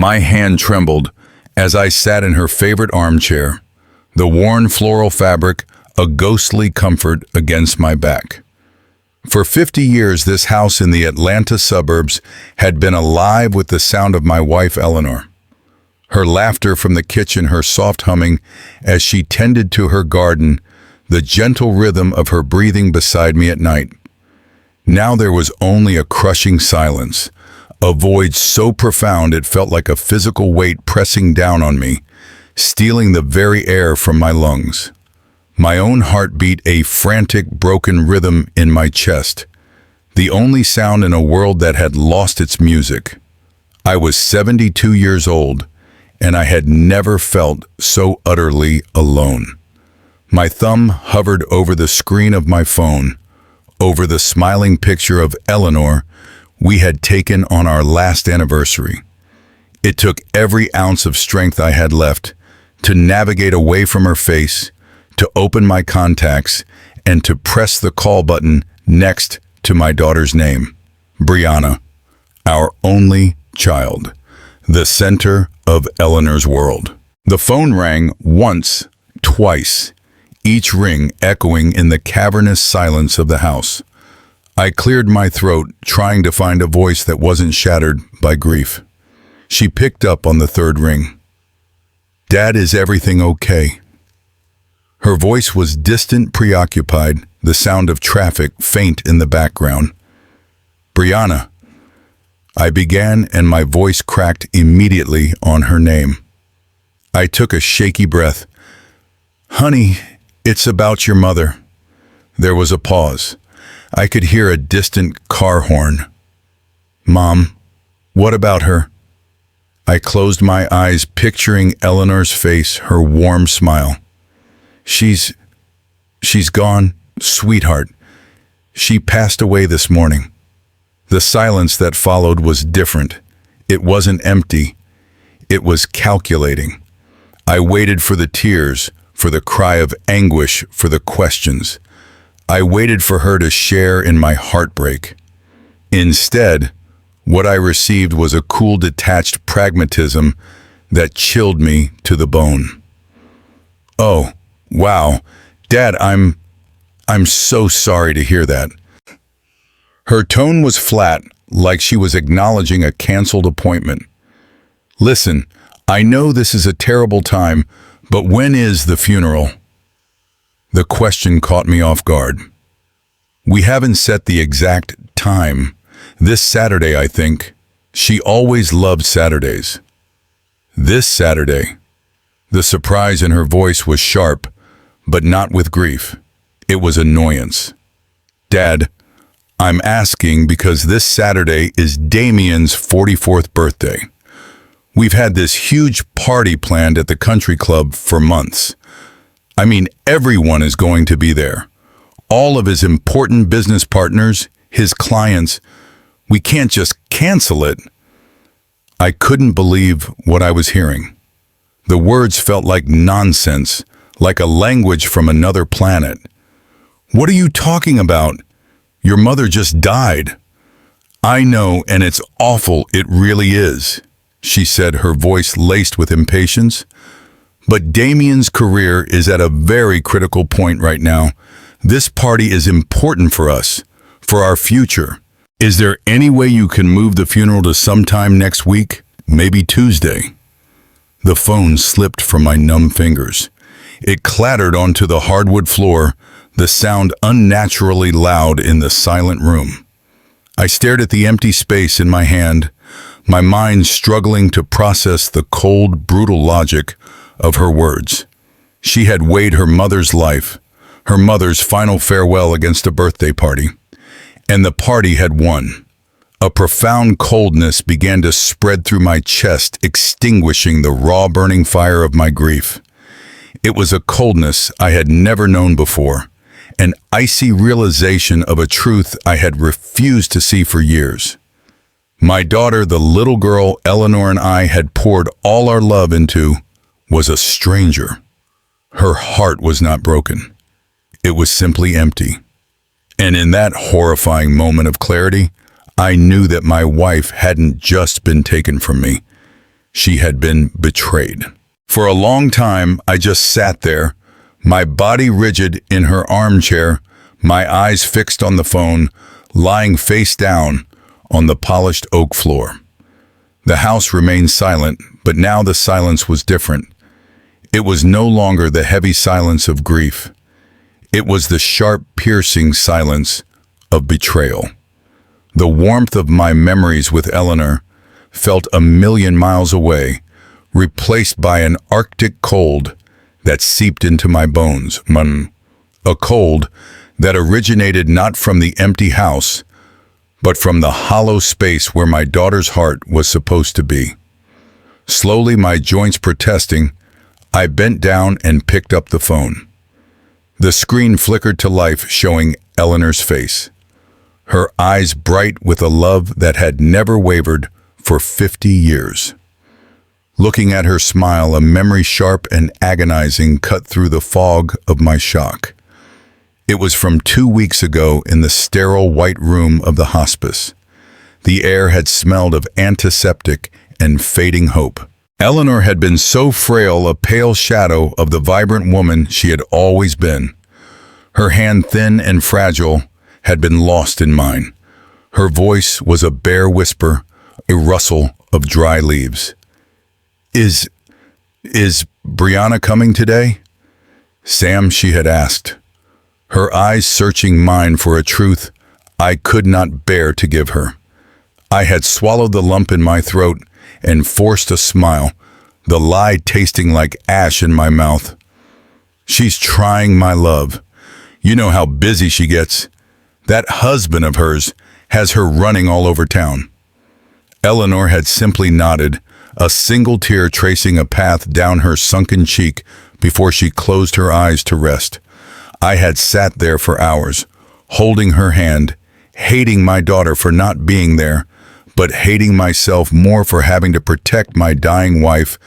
My hand trembled as I sat in her favorite armchair, the worn floral fabric a ghostly comfort against my back. For 50 years, this house in the Atlanta suburbs had been alive with the sound of my wife Eleanor. Her laughter from the kitchen, her soft humming as she tended to her garden, the gentle rhythm of her breathing beside me at night. Now there was only a crushing silence, a void so profound it felt like a physical weight pressing down on me, stealing the very air from my lungs. My own heart beat a frantic, broken rhythm in my chest, the only sound in a world that had lost its music. I was 72 years old, and I had never felt so utterly alone. My thumb hovered over the screen of my phone, over the smiling picture of Eleanor we had taken on our last anniversary. It took every ounce of strength I had left to navigate away from her face, to open my contacts, and to press the call button next to my daughter's name, Brianna, our only child, the center of Eleanor's world. The phone rang once, twice, each ring echoing in the cavernous silence of the house. I cleared my throat, trying to find a voice that wasn't shattered by grief. She picked up on the third ring. "Dad, is everything okay?" Her voice was distant, preoccupied, the sound of traffic faint in the background. "Brianna," I began, and my voice cracked immediately on her name. I took a shaky breath. "Honey, it's about your mother." There was a pause. I could hear a distant car horn. "Mom, what about her?" I closed my eyes, picturing Eleanor's face, her warm smile. She's gone, sweetheart. She passed away this morning." The silence that followed was different. It wasn't empty. It was calculating. I waited for the tears, for the cry of anguish, for the questions. I waited for her to share in my heartbreak. Instead, what I received was a cool, detached pragmatism that chilled me to the bone. "Oh, wow, Dad, I'm so sorry to hear that." Her tone was flat, like she was acknowledging a canceled appointment. "Listen, I know this is a terrible time, but when is the funeral?" The question caught me off guard. "We haven't set the exact time. This Saturday, I think. She always loved Saturdays." "This Saturday." The surprise in her voice was sharp, but not with grief. It was annoyance. "Dad, I'm asking because this Saturday is Damien's 44th birthday. We've had this huge party planned at the country club for months. I mean, everyone is going to be there. All of his important business partners, his clients. We can't just cancel it." I couldn't believe what I was hearing. The words felt like nonsense, like a language from another planet. "What are you talking about? Your mother just died." "I know, and it's awful, it really is," she said, her voice laced with impatience. "But Damien's career is at a very critical point right now. This party is important for us, for our future. Is there any way you can move the funeral to sometime next week? Maybe Tuesday?" The phone slipped from my numb fingers. It clattered onto the hardwood floor, the sound unnaturally loud in the silent room. I stared at the empty space in my hand, my mind struggling to process the cold, brutal logic of her words. She had weighed her mother's life, her mother's final farewell against a birthday party, and the party had won. A profound coldness began to spread through my chest, extinguishing the raw, burning fire of my grief. It was a coldness I had never known before, an icy realization of a truth I had refused to see for years. My daughter, the little girl Eleanor and I had poured all our love into, was a stranger. Her heart was not broken. It was simply empty. And in that horrifying moment of clarity, I knew that my wife hadn't just been taken from me. She had been betrayed. For a long time, I just sat there, my body rigid in her armchair, my eyes fixed on the phone, lying face down on the polished oak floor. The house remained silent, but now the silence was different. It was no longer the heavy silence of grief. It was the sharp, piercing silence of betrayal. The warmth of my memories with Eleanor felt a million miles away, replaced by an Arctic cold that seeped into my bones. A cold that originated not from the empty house, but from the hollow space where my daughter's heart was supposed to be. Slowly, my joints protesting, I bent down and picked up the phone. The screen flickered to life, showing Eleanor's face. Her eyes bright with a love that had never wavered for 50 years. Looking at her smile, a memory sharp and agonizing cut through the fog of my shock. It was from 2 weeks ago in the sterile white room of the hospice. The air had smelled of antiseptic and fading hope. Eleanor had been so frail, a pale shadow of the vibrant woman she had always been. Her hand, thin and fragile, had been lost in mine. Her voice was a bare whisper, a rustle of dry leaves. Is Brianna coming today? Sam, she had asked, her eyes searching mine for a truth I could not bear to give her. I had swallowed the lump in my throat and forced a smile, the lie tasting like ash in my mouth. She's trying, my love. You know how busy she gets. That husband of hers has her running all over town. Eleanor had simply nodded, a single tear tracing a path down her sunken cheek before she closed her eyes to rest. I had sat there for hours, holding her hand, hating my daughter for not being there, but hating myself more for having to protect my dying wife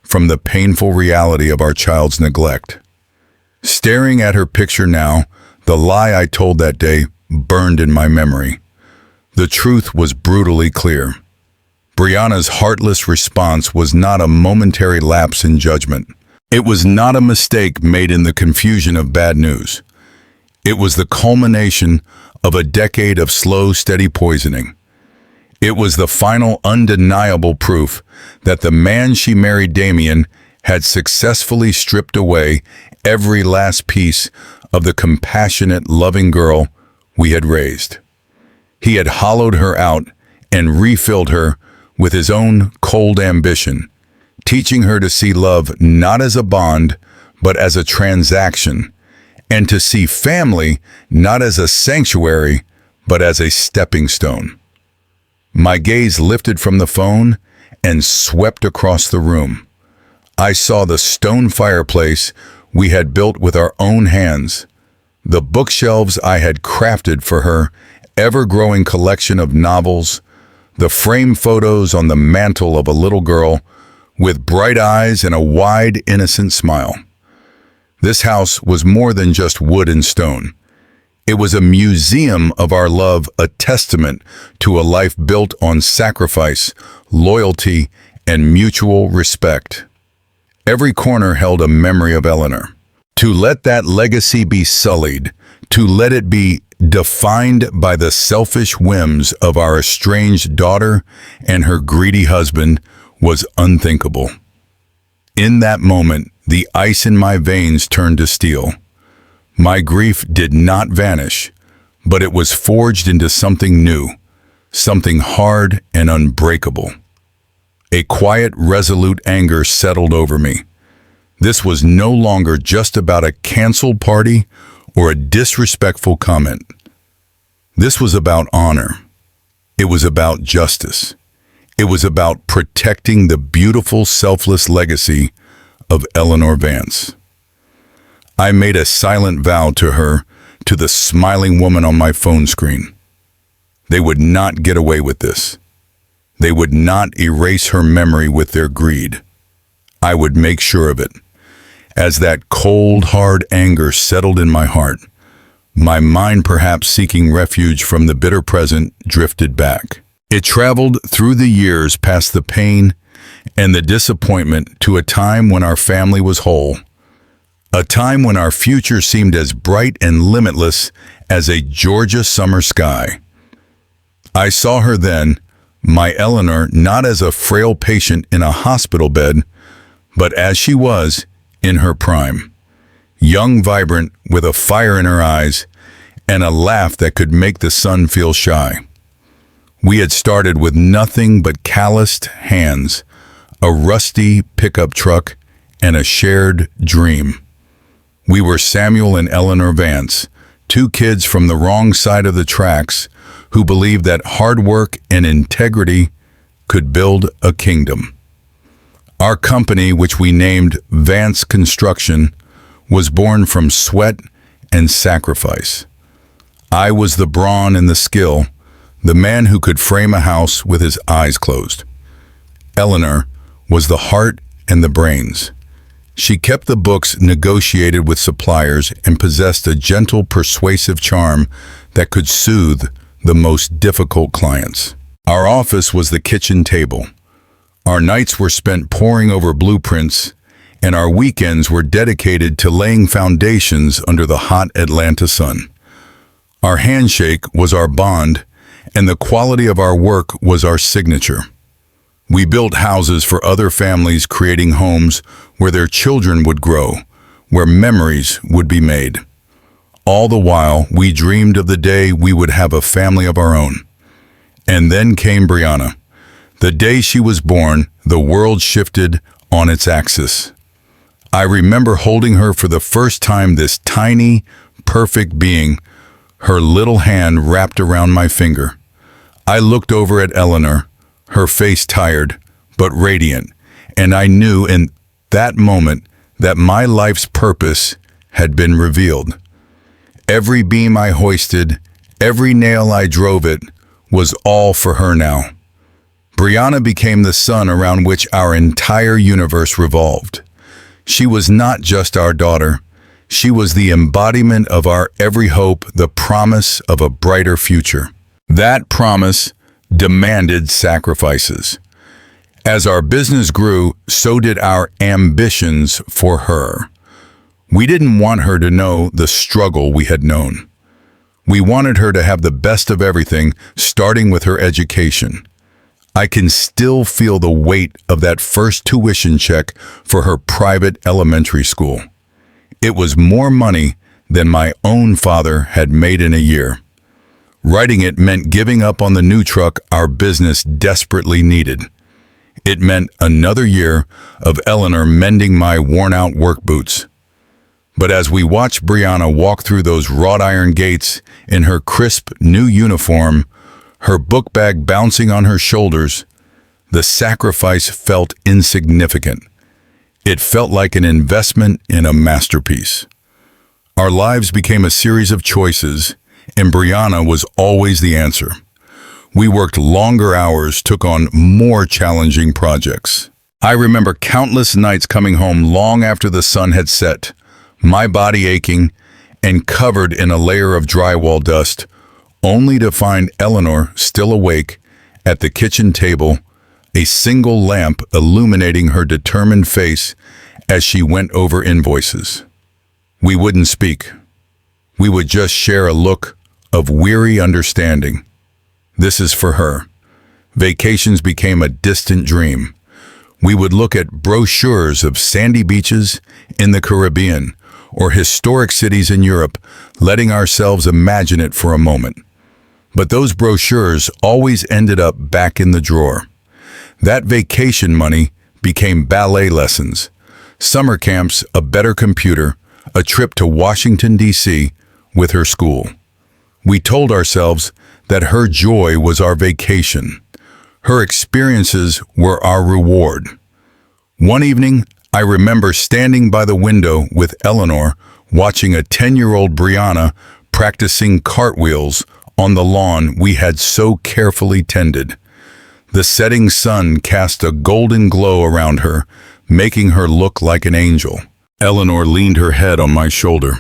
from the painful reality of our child's neglect. Staring at her picture now, the lie I told that day burned in my memory. The truth was brutally clear. Brianna's heartless response was not a momentary lapse in judgment. It was not a mistake made in the confusion of bad news. It was the culmination of a decade of slow, steady poisoning. It was the final undeniable proof that the man she married, Damien, had successfully stripped away every last piece of the compassionate, loving girl we had raised. He had hollowed her out and refilled her with his own cold ambition, teaching her to see love not as a bond, but as a transaction, and to see family not as a sanctuary, but as a stepping stone. My gaze lifted from the phone and swept across the room. I saw the stone fireplace we had built with our own hands, the bookshelves I had crafted for her ever-growing collection of novels, the framed photos on the mantle of a little girl with bright eyes and a wide, innocent smile. This house was more than just wood and stone. It was a museum of our love, a testament to a life built on sacrifice, loyalty, and mutual respect. Every corner held a memory of Eleanor. To let that legacy be sullied, to let it be defined by the selfish whims of our estranged daughter and her greedy husband, was unthinkable. In that moment, the ice in my veins turned to steel. My grief did not vanish, but it was forged into something new, something hard and unbreakable. A quiet, resolute anger settled over me. This was no longer just about a canceled party or a disrespectful comment. This was about honor. It was about justice. It was about protecting the beautiful, selfless legacy of Eleanor Vance. I made a silent vow to her, to the smiling woman on my phone screen. They would not get away with this. They would not erase her memory with their greed. I would make sure of it. As that cold, hard anger settled in my heart, my mind, perhaps seeking refuge from the bitter present, drifted back. It traveled through the years, past the pain, and the disappointment to a time when our family was whole. A time when our future seemed as bright and limitless as a Georgia summer sky. I saw her then, my Eleanor, not as a frail patient in a hospital bed, but as she was in her prime. Young, vibrant, with a fire in her eyes, and a laugh that could make the sun feel shy. We had started with nothing but calloused hands, a rusty pickup truck, and a shared dream. We were Samuel and Eleanor Vance, two kids from the wrong side of the tracks who believed that hard work and integrity could build a kingdom. Our company, which we named Vance Construction, was born from sweat and sacrifice. I was the brawn and the skill, the man who could frame a house with his eyes closed. Eleanor was the heart and the brains. She kept the books, negotiated with suppliers, and possessed a gentle, persuasive charm that could soothe the most difficult clients. Our office was the kitchen table. Our nights were spent poring over blueprints, and our weekends were dedicated to laying foundations under the hot Atlanta sun. Our handshake was our bond, and the quality of our work was our signature. We built houses for other families, creating homes where their children would grow, where memories would be made. All the while, we dreamed of the day we would have a family of our own. And then came Brianna. The day she was born, the world shifted on its axis. I remember holding her for the first time, this tiny, perfect being, her little hand wrapped around my finger. I looked over at Eleanor, her face tired but radiant, and I knew in that moment that my life's purpose had been revealed. Every beam I hoisted, every nail I drove it, was all for her now. Brianna became the sun around which our entire universe revolved. She was not just our daughter. She was the embodiment of our every hope, the promise of a brighter future. That promise demanded sacrifices. As our business grew, so did our ambitions for her. We didn't want her to know the struggle we had known. We wanted her to have the best of everything, starting with her education. I can still feel the weight of that first tuition check for her private elementary school. It was more money than my own father had made in a year. Writing it meant giving up on the new truck our business desperately needed. It meant another year of Eleanor mending my worn-out work boots. But as we watched Brianna walk through those wrought iron gates in her crisp new uniform, her book bag bouncing on her shoulders, the sacrifice felt insignificant. It felt like an investment in a masterpiece. Our lives became a series of choices, and Brianna was always the answer. We worked longer hours, took on more challenging projects. I remember countless nights coming home long after the sun had set, my body aching and covered in a layer of drywall dust, only to find Eleanor still awake at the kitchen table, a single lamp illuminating her determined face as she went over invoices. We wouldn't speak. We would just share a look of weary understanding. This is for her. Vacations became a distant dream. We would look at brochures of sandy beaches in the Caribbean or historic cities in Europe, letting ourselves imagine it for a moment. But those brochures always ended up back in the drawer. That vacation money became ballet lessons, summer camps, a better computer, a trip to Washington, D.C. with her school. We told ourselves that her joy was our vacation. Her experiences were our reward. One evening, I remember standing by the window with Eleanor, watching a 10-year-old Brianna practicing cartwheels on the lawn we had so carefully tended. The setting sun cast a golden glow around her, making her look like an angel. Eleanor leaned her head on my shoulder.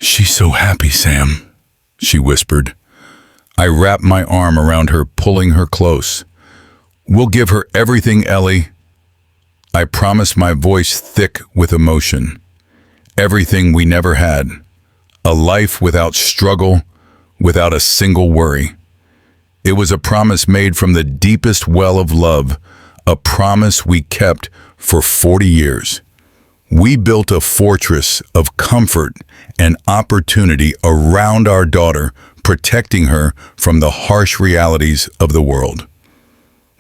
"She's so happy, Sam," she whispered. I wrapped my arm around her, pulling her close. We'll give her everything, Ellie. I promised, my voice thick with emotion. Everything we never had. A life without struggle, without a single worry. It was a promise made from the deepest well of love, a promise we kept for 40 years. We built a fortress of comfort and opportunity around our daughter, protecting her from the harsh realities of the world.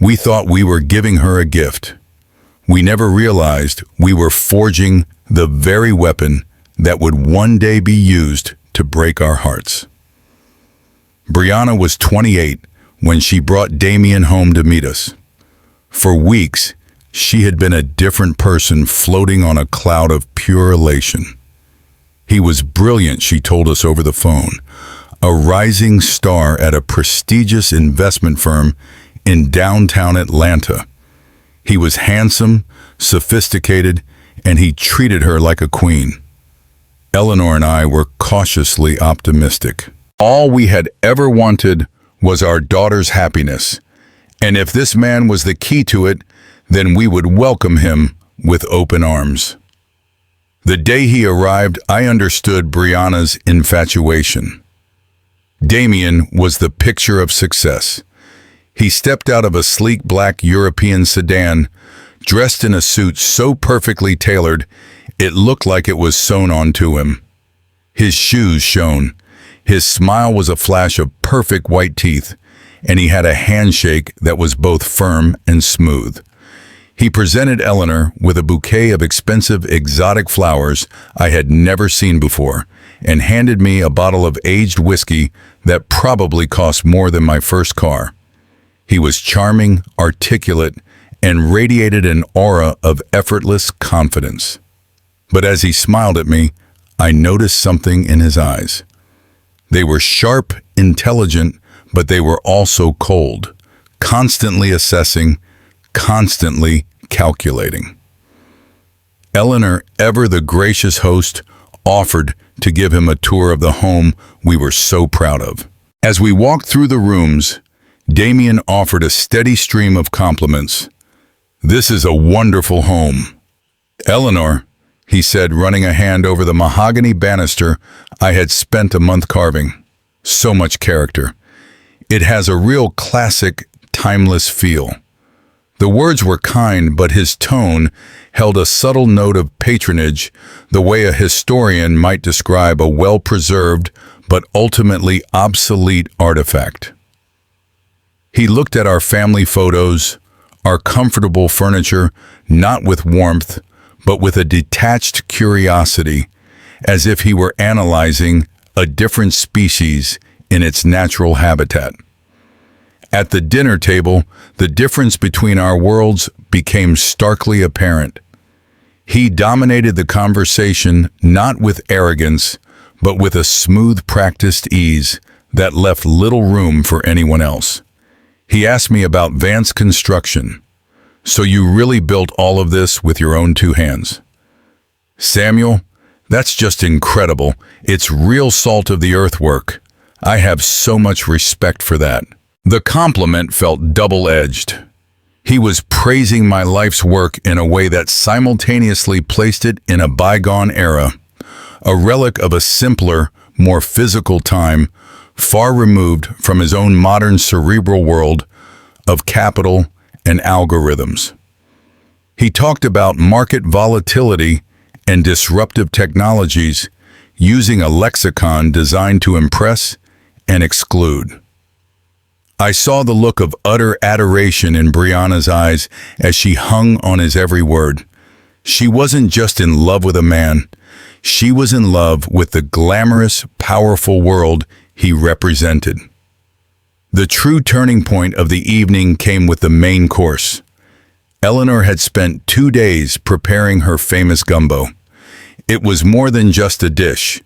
We thought we were giving her a gift. We never realized we were forging the very weapon that would one day be used to break our hearts. Brianna was 28 when she brought Damien home to meet us. For weeks, she had been a different person, floating on a cloud of pure elation. He was brilliant, she told us over the phone, a rising star at a prestigious investment firm in downtown Atlanta. He was handsome, sophisticated, and he treated her like a queen. Eleanor and I were cautiously optimistic. All we had ever wanted was our daughter's happiness, and if this man was the key to it, then we would welcome him with open arms. The day he arrived, I understood Brianna's infatuation. Damien was the picture of success. He stepped out of a sleek black European sedan, dressed in a suit so perfectly tailored, it looked like it was sewn onto him. His shoes shone. His smile was a flash of perfect white teeth, and he had a handshake that was both firm and smooth. He presented Eleanor with a bouquet of expensive exotic flowers I had never seen before, and handed me a bottle of aged whiskey that probably cost more than my first car. He was charming, articulate, and radiated an aura of effortless confidence. But as he smiled at me, I noticed something in his eyes. They were sharp, intelligent, but they were also cold, constantly assessing, constantly calculating. Eleanor, ever the gracious host, offered to give him a tour of the home we were so proud of. As we walked through the rooms, Damien offered a steady stream of compliments. "This is a wonderful home." "Eleanor," he said, running a hand over the mahogany banister I had spent a month carving. "So much character. It has a real classic, timeless feel." The words were kind, but his tone held a subtle note of patronage, the way a historian might describe a well-preserved but ultimately obsolete artifact. He looked at our family photos, our comfortable furniture, not with warmth, but with a detached curiosity, as if he were analyzing a different species in its natural habitat. At the dinner table, the difference between our worlds became starkly apparent. He dominated the conversation not with arrogance, but with a smooth, practiced ease that left little room for anyone else. He asked me about Vance construction. "So you really built all of this with your own two hands?" "Samuel, that's just incredible. It's real salt of the earth work. I have so much respect for that." The compliment felt double-edged. He was praising my life's work in a way that simultaneously placed it in a bygone era, a relic of a simpler, more physical time, far removed from his own modern cerebral world of capital and algorithms. He talked about market volatility and disruptive technologies, using a lexicon designed to impress and exclude. I saw the look of utter adoration in Brianna's eyes as she hung on his every word. She wasn't just in love with a man, she was in love with the glamorous, powerful world he represented. The true turning point of the evening came with the main course. Eleanor had spent 2 days preparing her famous gumbo. It was more than just a dish.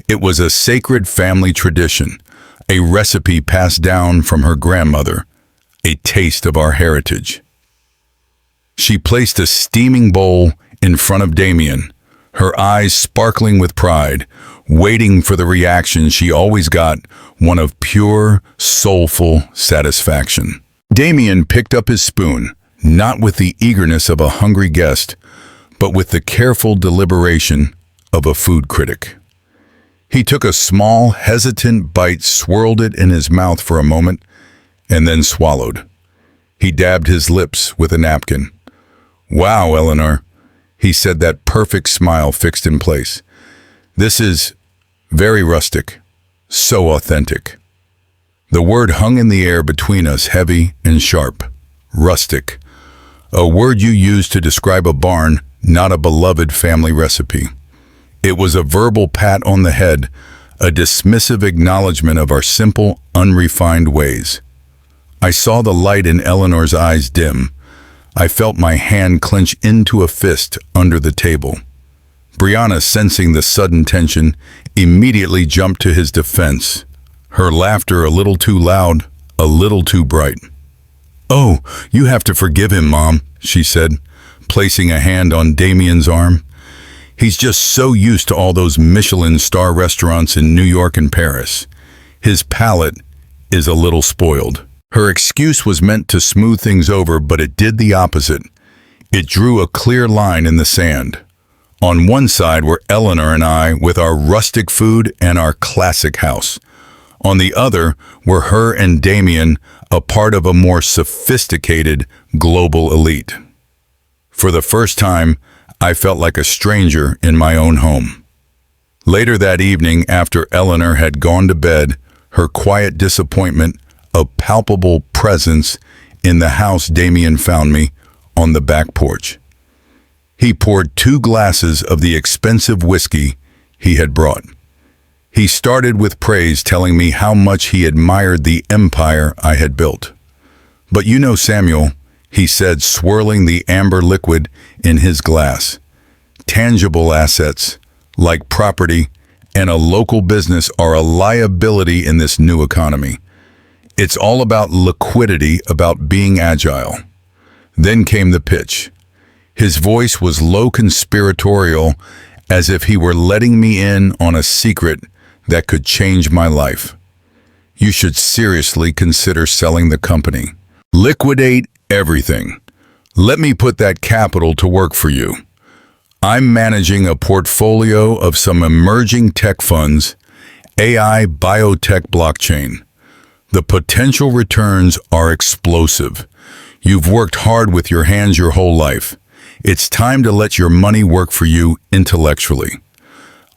It was a sacred family tradition, a recipe passed down from her grandmother, a taste of our heritage. She placed a steaming bowl in front of Damien, her eyes sparkling with pride, waiting for the reaction she always got, one of pure, soulful satisfaction. Damien picked up his spoon, not with the eagerness of a hungry guest, but with the careful deliberation of a food critic. He took a small, hesitant bite, swirled it in his mouth for a moment, and then swallowed. He dabbed his lips with a napkin. "Wow, Eleanor," he said, that perfect smile fixed in place. "This is very rustic, so authentic." The word hung in the air between us, heavy and sharp. Rustic. A word you use to describe a barn, not a beloved family recipe. It was a verbal pat on the head, a dismissive acknowledgement of our simple, unrefined ways. I saw the light in Eleanor's eyes dim. I felt my hand clench into a fist under the table. Brianna, sensing the sudden tension, immediately jumped to his defense. Her laughter a little too loud, a little too bright. "Oh, you have to forgive him, Mom," she said, placing a hand on Damien's arm. "He's just so used to all those Michelin star restaurants in New York and Paris. His palate is a little spoiled." Her excuse was meant to smooth things over, but it did the opposite. It drew a clear line in the sand. On one side were Eleanor and I with our rustic food and our classic house. On the other were her and Damien, a part of a more sophisticated global elite. For the first time, I felt like a stranger in my own home. Later that evening, after Eleanor had gone to bed, her quiet disappointment, a palpable presence in the house, Damien found me on the back porch. He poured 2 glasses of the expensive whiskey he had brought. He started with praise, telling me how much he admired the empire I had built. "But you know, Samuel," he said, swirling the amber liquid in his glass, "tangible assets, like property and a local business, are a liability in this new economy. It's all about liquidity, about being agile." Then came the pitch. His voice was low, conspiratorial, as if he were letting me in on a secret that could change my life. "You should seriously consider selling the company. Liquidate everything. Let me put that capital to work for you. I'm managing a portfolio of some emerging tech funds, AI, biotech, blockchain. The potential returns are explosive. You've worked hard with your hands your whole life. It's time to let your money work for you intellectually."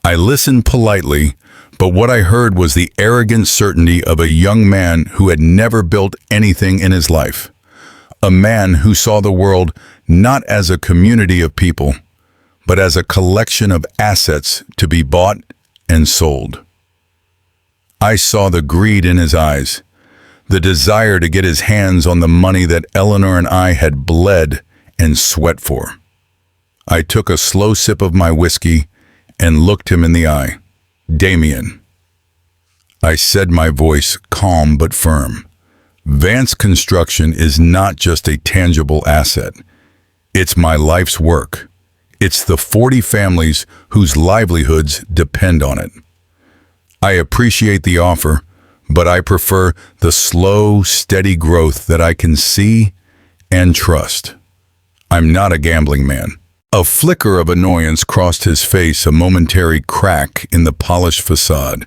I listened politely, but what I heard was the arrogant certainty of a young man who had never built anything in his life. A man who saw the world not as a community of people, but as a collection of assets to be bought and sold. I saw the greed in his eyes, the desire to get his hands on the money that Eleanor and I had bled and sweat for. I took a slow sip of my whiskey and looked him in the eye. "Damien," I said, my voice calm but firm, "Vance Construction is not just a tangible asset. It's my life's work. It's the 40 families whose livelihoods depend on it. I appreciate the offer, but I prefer the slow, steady growth that I can see and trust. I'm not a gambling man." A flicker of annoyance crossed his face, a momentary crack in the polished facade.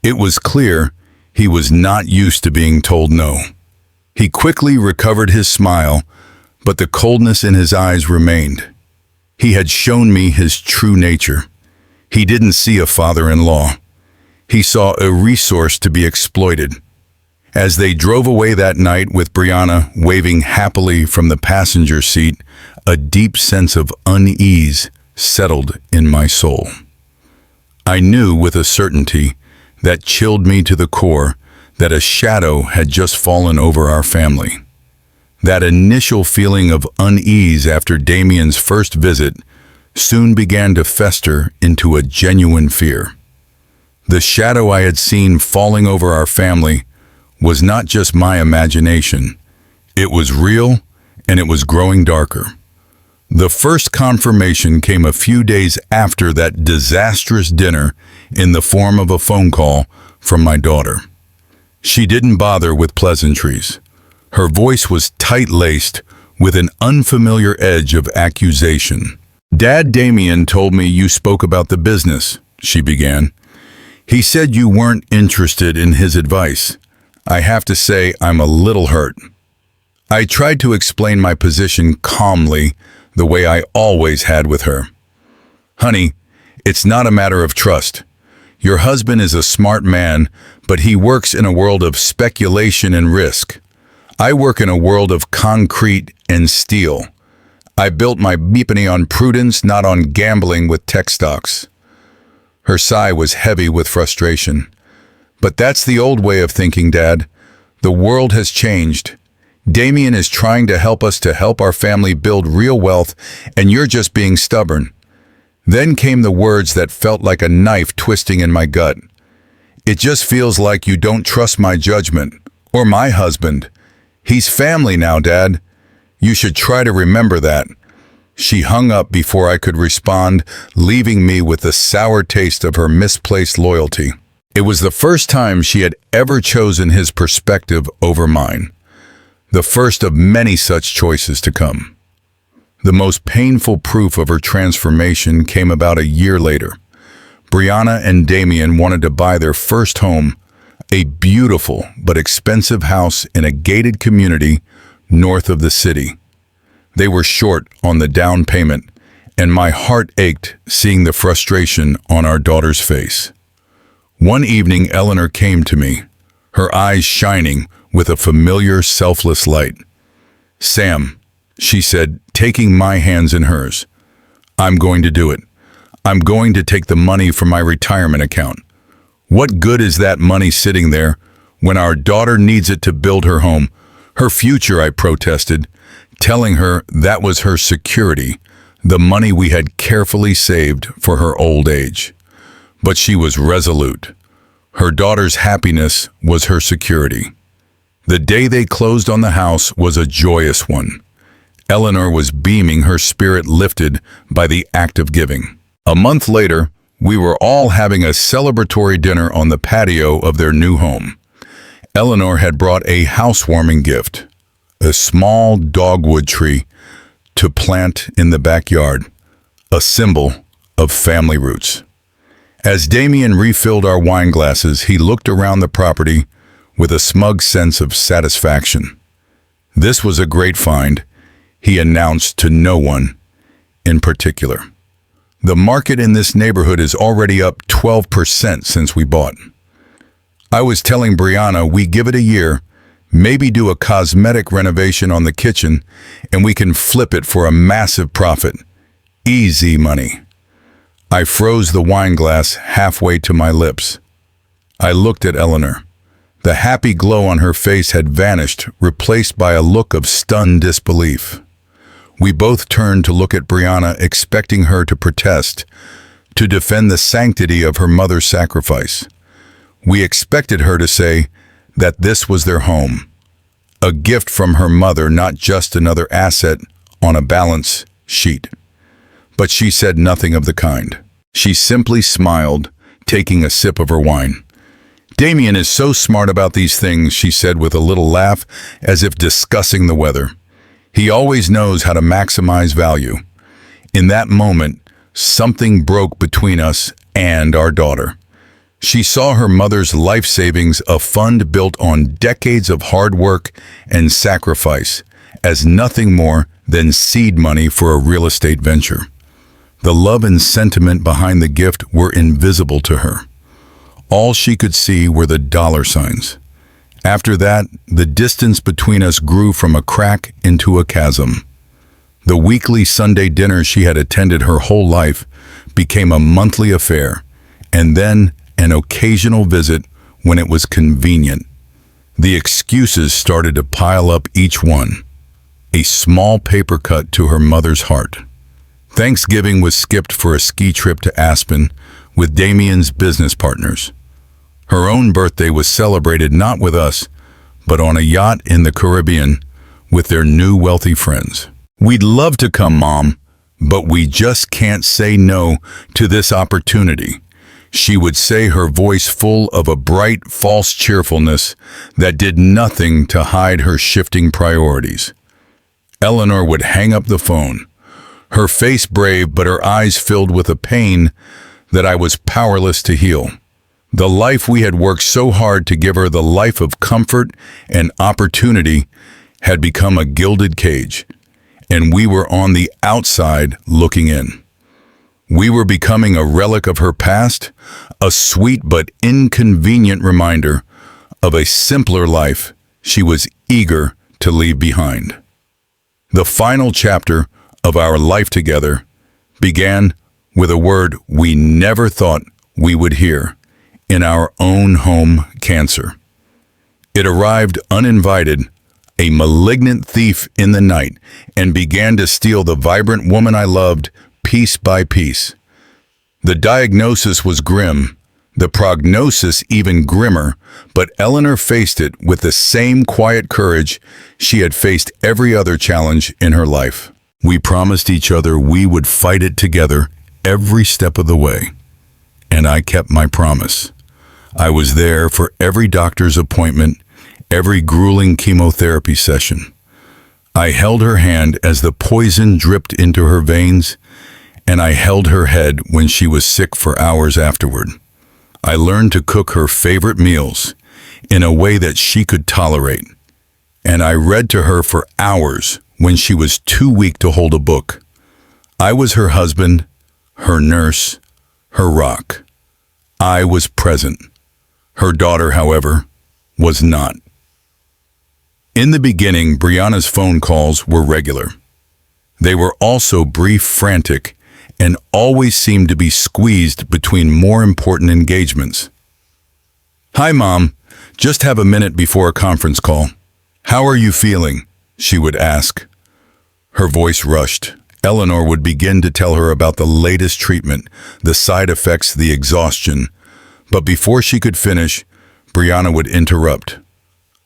It was clear he was not used to being told no. He quickly recovered his smile, but the coldness in his eyes remained. He had shown me his true nature. He didn't see a father-in-law. He saw a resource to be exploited. As they drove away that night with Brianna waving happily from the passenger seat, a deep sense of unease settled in my soul. I knew with a certainty that chilled me to the core that a shadow had just fallen over our family. That initial feeling of unease after Damien's first visit soon began to fester into a genuine fear. The shadow I had seen falling over our family was not just my imagination. It was real, and it was growing darker. The first confirmation came a few days after that disastrous dinner in the form of a phone call from my daughter. She didn't bother with pleasantries. Her voice was tight-laced, with an unfamiliar edge of accusation. "Dad Damien told me you spoke about the business," she began. "He said you weren't interested in his advice. I have to say I'm a little hurt." I tried to explain my position calmly, the way I always had with her. "Honey, it's not a matter of trust. Your husband is a smart man, but he works in a world of speculation and risk. I work in a world of concrete and steel. I built my company on prudence, not on gambling with tech stocks." Her sigh was heavy with frustration. "But that's the old way of thinking, Dad. The world has changed. Damien is trying to help us to help our family build real wealth, and you're just being stubborn." Then came the words that felt like a knife twisting in my gut. "It just feels like you don't trust my judgment, or my husband. He's family now, Dad. You should try to remember that." She hung up before I could respond, leaving me with the sour taste of her misplaced loyalty. It was the first time she had ever chosen his perspective over mine. The first of many such choices to come. The most painful proof of her transformation came about a year later. Brianna and Damien wanted to buy their first home, a beautiful but expensive house in a gated community north of the city. They were short on the down payment, and my heart ached seeing the frustration on our daughter's face. One evening, Eleanor came to me, her eyes shining with a familiar, selfless light. "Sam," she said, taking my hands in hers, "I'm going to do it. I'm going to take the money from my retirement account. What good is that money sitting there when our daughter needs it to build her home, her future?" I protested, telling her that was her security, the money we had carefully saved for her old age. But she was resolute. Her daughter's happiness was her security. The day they closed on the house was a joyous one. Eleanor was beaming, her spirit lifted by the act of giving. A month later, we were all having a celebratory dinner on the patio of their new home. Eleanor had brought a housewarming gift, a small dogwood tree to plant in the backyard, a symbol of family roots. As Damien refilled our wine glasses, he looked around the property with a smug sense of satisfaction. "This was a great find," he announced to no one in particular. "The market in this neighborhood is already up 12% since we bought." I was telling Brianna we give it a year, maybe do a cosmetic renovation on the kitchen, and we can flip it for a massive profit. Easy money. I froze the wine glass halfway to my lips. I looked at Eleanor. The happy glow on her face had vanished, replaced by a look of stunned disbelief. We both turned to look at Brianna, expecting her to protest, to defend the sanctity of her mother's sacrifice. We expected her to say that this was their home, a gift from her mother, not just another asset on a balance sheet. But she said nothing of the kind. She simply smiled, taking a sip of her wine. "Damien is so smart about these things," she said with a little laugh, as if discussing the weather. "He always knows how to maximize value." In that moment, something broke between us and our daughter. She saw her mother's life savings, a fund built on decades of hard work and sacrifice, as nothing more than seed money for a real estate venture. The love and sentiment behind the gift were invisible to her. All she could see were the dollar signs. After that, the distance between us grew from a crack into a chasm. The weekly Sunday dinner she had attended her whole life became a monthly affair, and then an occasional visit when it was convenient. The excuses started to pile up, each one a small paper cut to her mother's heart. Thanksgiving was skipped for a ski trip to Aspen with Damien's business partners. Her own birthday was celebrated not with us, but on a yacht in the Caribbean with their new wealthy friends. "We'd love to come, Mom, but we just can't say no to this opportunity," She would say, her voice full of a bright, false cheerfulness that did nothing to hide her shifting priorities. Eleanor would hang up the phone, her face brave but her eyes filled with a pain that I was powerless to heal. The life we had worked so hard to give her, the life of comfort and opportunity, had become a gilded cage, and we were on the outside looking in. We were becoming a relic of her past, a sweet but inconvenient reminder of a simpler life she was eager to leave behind. The final chapter of our life together began with a word we never thought we would hear in our own home: cancer. It arrived uninvited, a malignant thief in the night, and began to steal the vibrant woman I loved piece by piece. The diagnosis was grim, the prognosis even grimmer, but Eleanor faced it with the same quiet courage she had faced every other challenge in her life. We promised each other we would fight it together every step of the way, and I kept my promise. I was there for every doctor's appointment, every grueling chemotherapy session. I held her hand as the poison dripped into her veins, and I held her head when she was sick for hours afterward. I learned to cook her favorite meals in a way that she could tolerate, and I read to her for hours when she was too weak to hold a book. I was her husband, her nurse, her rock. I was present. Her daughter, however, was not. In the beginning, Brianna's phone calls were regular. They were also brief, frantic, and always seemed to be squeezed between more important engagements. "Hi, Mom. Just have a minute before a conference call. How are you feeling?" she would ask. Her voice rushed. Eleanor would begin to tell her about the latest treatment, the side effects, the exhaustion. But before she could finish, Brianna would interrupt.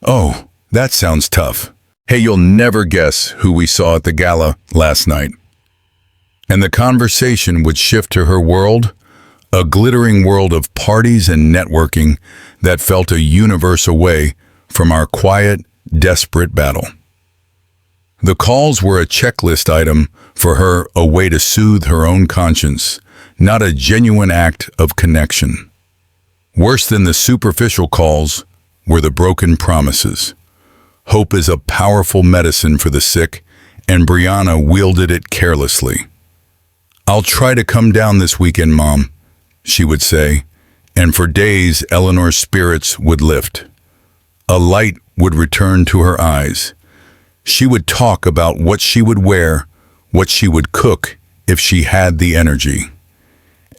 "Oh, that sounds tough. Hey, you'll never guess who we saw at the gala last night." And the conversation would shift to her world, a glittering world of parties and networking that felt a universe away from our quiet, desperate battle. The calls were a checklist item for her, a way to soothe her own conscience, not a genuine act of connection. Worse than the superficial calls were the broken promises. Hope is a powerful medicine for the sick, and Brianna wielded it carelessly. "I'll try to come down this weekend, Mom," she would say, and for days Eleanor's spirits would lift. A light would return to her eyes. She would talk about what she would wear, what she would cook if she had the energy.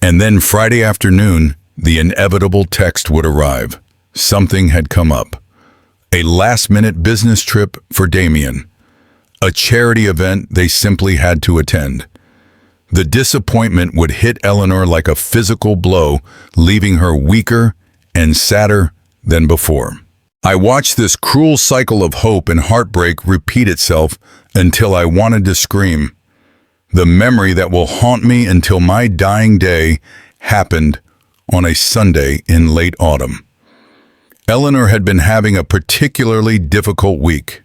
And then Friday afternoon, the inevitable text would arrive. Something had come up. A last-minute business trip for Damien. A charity event they simply had to attend. The disappointment would hit Eleanor like a physical blow, leaving her weaker and sadder than before. I watched this cruel cycle of hope and heartbreak repeat itself until I wanted to scream. The memory that will haunt me until my dying day happened on a Sunday in late autumn. Eleanor had been having a particularly difficult week.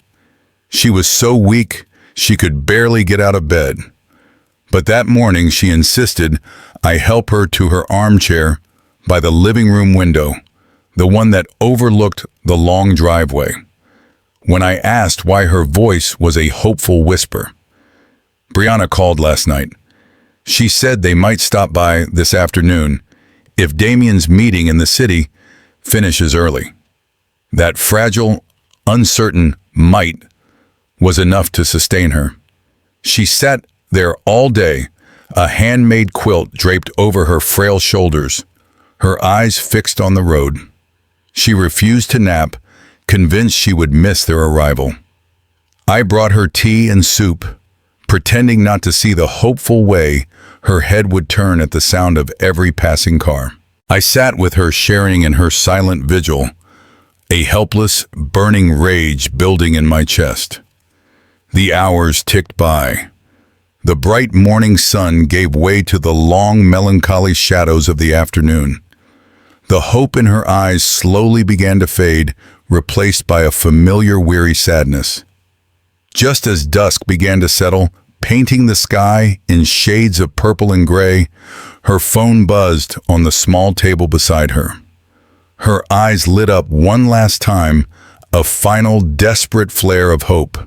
She was so weak she could barely get out of bed. But that morning she insisted I help her to her armchair by the living room window, the one that overlooked the long driveway. When I asked why, her voice was a hopeful whisper. "Brianna called last night. She said they might stop by this afternoon if Damien's meeting in the city finishes early." That fragile, uncertain might was enough to sustain her. She sat there all day, a handmade quilt draped over her frail shoulders, her eyes fixed on the road. She refused to nap, convinced she would miss their arrival. I brought her tea and soup, pretending not to see the hopeful way her head would turn at the sound of every passing car. I sat with her, sharing in her silent vigil, a helpless, burning rage building in my chest. The hours ticked by. The bright morning sun gave way to the long, melancholy shadows of the afternoon, The hope in her eyes slowly began to fade, replaced by a familiar weary sadness. Just as dusk began to settle, painting the sky in shades of purple and gray, her phone buzzed on the small table beside her. Her eyes lit up one last time, a final desperate flare of hope.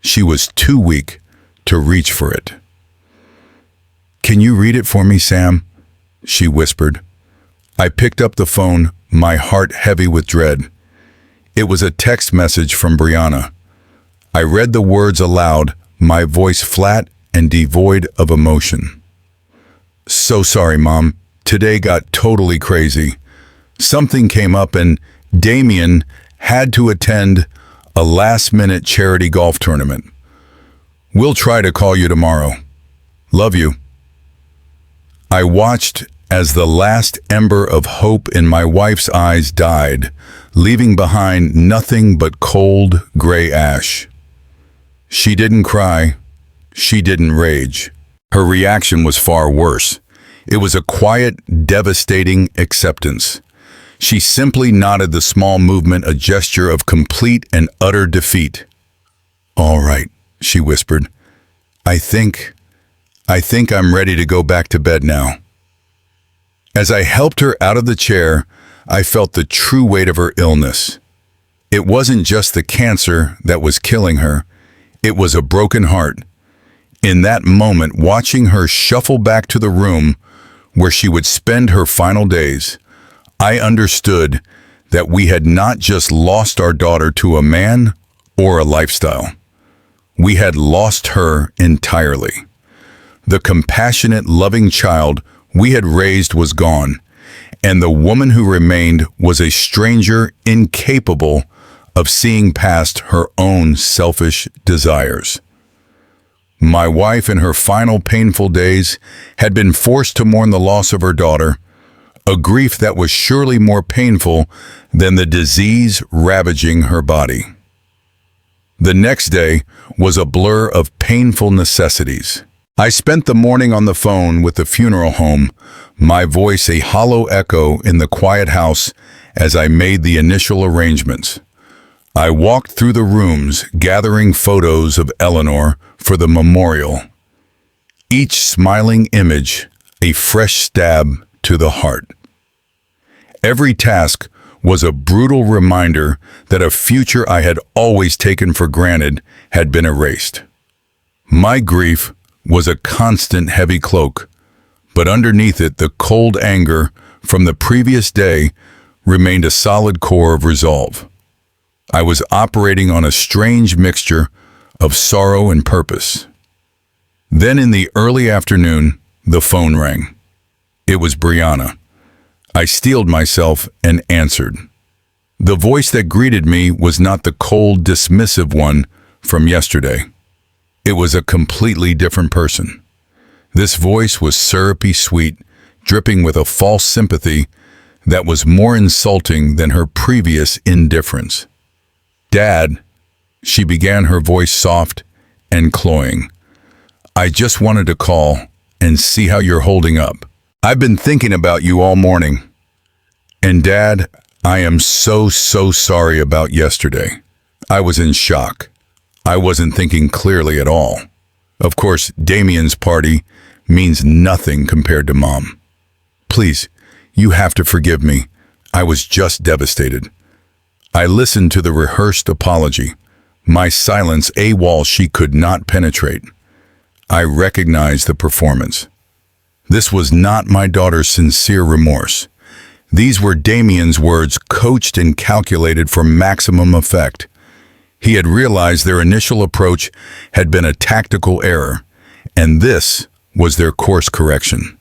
She was too weak to reach for it. "Can you read it for me, Sam?" she whispered. I picked up the phone, my heart heavy with dread. It was a text message from Brianna. I read the words aloud, my voice flat and devoid of emotion. "So sorry, Mom. Today got totally crazy. Something came up and Damien had to attend a last-minute charity golf tournament. We'll try to call you tomorrow. Love you." I watched as the last ember of hope in my wife's eyes died, leaving behind nothing but cold, gray ash. She didn't cry. She didn't rage. Her reaction was far worse. It was a quiet, devastating acceptance. She simply nodded, the small movement a gesture of complete and utter defeat. "All right," she whispered. I think I'm ready to go back to bed now." As I helped her out of the chair, I felt the true weight of her illness. It wasn't just the cancer that was killing her. It was a broken heart. In that moment, watching her shuffle back to the room where she would spend her final days, I understood that we had not just lost our daughter to a man or a lifestyle. We had lost her entirely. The compassionate, loving child we had raised was gone, and the woman who remained was a stranger incapable of seeing past her own selfish desires. My wife, in her final painful days, had been forced to mourn the loss of her daughter, a grief that was surely more painful than the disease ravaging her body. The next day was a blur of painful necessities. I spent the morning on the phone with the funeral home, my voice a hollow echo in the quiet house as I made the initial arrangements. I walked through the rooms, gathering photos of Eleanor for the memorial. Each smiling image, a fresh stab to the heart. Every task was a brutal reminder that a future I had always taken for granted had been erased. My grief was a constant heavy cloak, but underneath it the cold anger from the previous day remained a solid core of resolve. I was operating on a strange mixture of sorrow and purpose. Then in the early afternoon, the phone rang. It was Brianna. I steeled myself and answered. The voice that greeted me was not the cold, dismissive one from yesterday. It was a completely different person. This voice was syrupy sweet, dripping with a false sympathy that was more insulting than her previous indifference. "Dad," she began, her voice soft and cloying. "I just wanted to call and see how you're holding up. I've been thinking about you all morning. And Dad, I am so sorry about yesterday. I was in shock. I wasn't thinking clearly at all. Of course, Damien's party means nothing compared to Mom. Please, you have to forgive me. I was just devastated." I listened to the rehearsed apology, my silence a wall she could not penetrate. I recognized the performance. This was not my daughter's sincere remorse. These were Damien's words, coached and calculated for maximum effect. He had realized their initial approach had been a tactical error, and this was their course correction.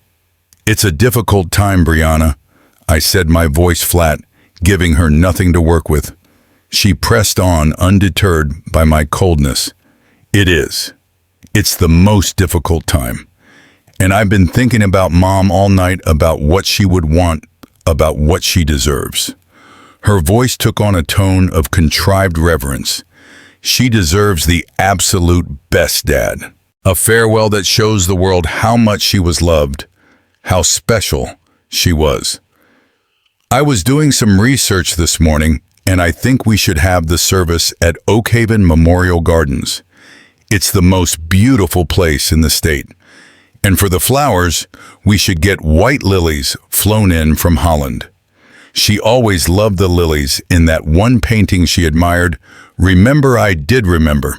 "It's a difficult time, Brianna," I said, my voice flat, giving her nothing to work with. She pressed on, undeterred by my coldness. "It is. It's the most difficult time. And I've been thinking about Mom all night, about what she would want, about what she deserves." Her voice took on a tone of contrived reverence. "She deserves the absolute best, Dad. A farewell that shows the world how much she was loved, how special she was." I was doing some research this morning, and I think we should have the service at Oakhaven Memorial Gardens. It's the most beautiful place in the state. And for the flowers, we should get white lilies flown in from Holland. She always loved the lilies in that one painting she admired, Remember I Did Remember.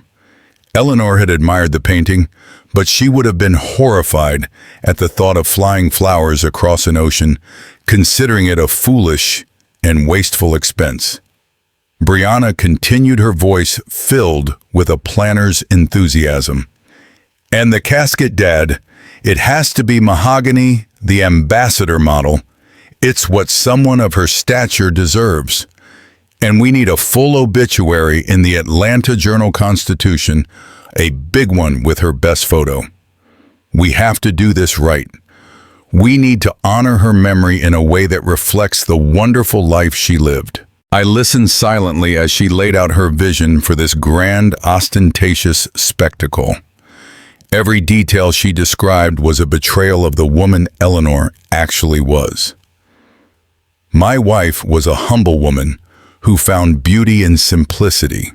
Eleanor had admired the painting, but she would have been horrified at the thought of flying flowers across an ocean, considering it a foolish and wasteful expense. Brianna continued, her voice filled with a planner's enthusiasm. And the casket, Dad, it has to be mahogany, the ambassador model. It's what someone of her stature deserves. And we need a full obituary in the Atlanta Journal-Constitution, a big one with her best photo. We have to do this right. We need to honor her memory in a way that reflects the wonderful life she lived. I listened silently as she laid out her vision for this grand, ostentatious spectacle. Every detail she described was a betrayal of the woman Eleanor actually was. My wife was a humble woman who found beauty in simplicity.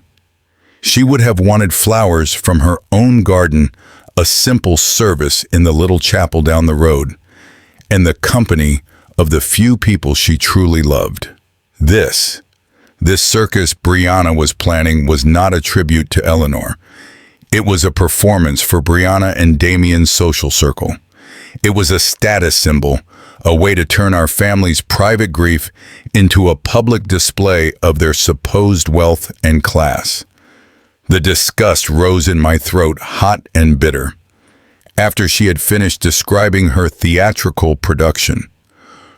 She would have wanted flowers from her own garden, a simple service in the little chapel down the road, and the company of the few people she truly loved. This circus Brianna was planning was not a tribute to Eleanor. It was a performance for Brianna and Damien's social circle. It was a status symbol, a way to turn our family's private grief into a public display of their supposed wealth and class. The disgust rose in my throat, hot and bitter. After she had finished describing her theatrical production,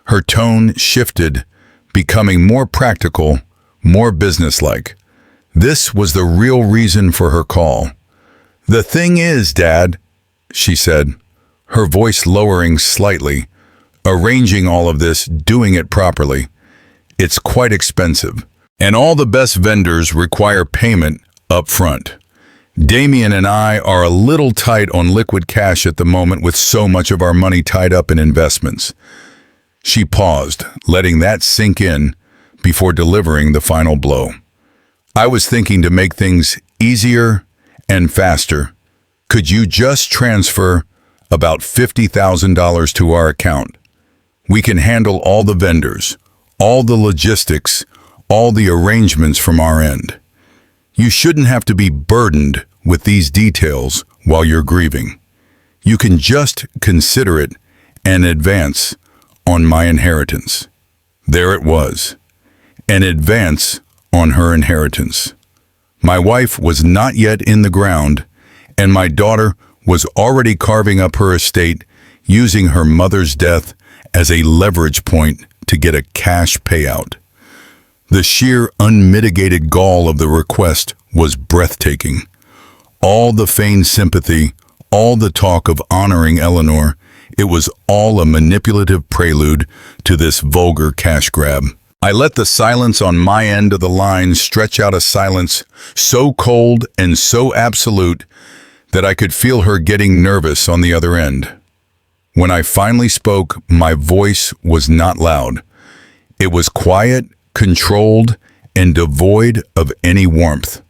her tone shifted, becoming more practical, more businesslike. This was the real reason for her call. "The thing is, Dad," she said, her voice lowering slightly, "arranging all of this, doing it properly, it's quite expensive. And all the best vendors require payment up front. Damien and I are a little tight on liquid cash at the moment with so much of our money tied up in investments." She paused, letting that sink in before delivering the final blow. "I was thinking to make things easier and faster. Could you just transfer about $50,000 to our account? We can handle all the vendors, all the logistics, all the arrangements from our end. You shouldn't have to be burdened with these details while you're grieving. You can just consider it an advance on my inheritance." There it was, an advance on her inheritance. My wife was not yet in the ground, and my daughter was already carving up her estate, using her mother's death as a leverage point to get a cash payout. The sheer unmitigated gall of the request was breathtaking. All the feigned sympathy, all the talk of honoring Eleanor, it was all a manipulative prelude to this vulgar cash grab. I let the silence on my end of the line stretch out, a silence so cold and so absolute that I could feel her getting nervous on the other end. When I finally spoke, my voice was not loud. It was quiet, controlled, and devoid of any warmth.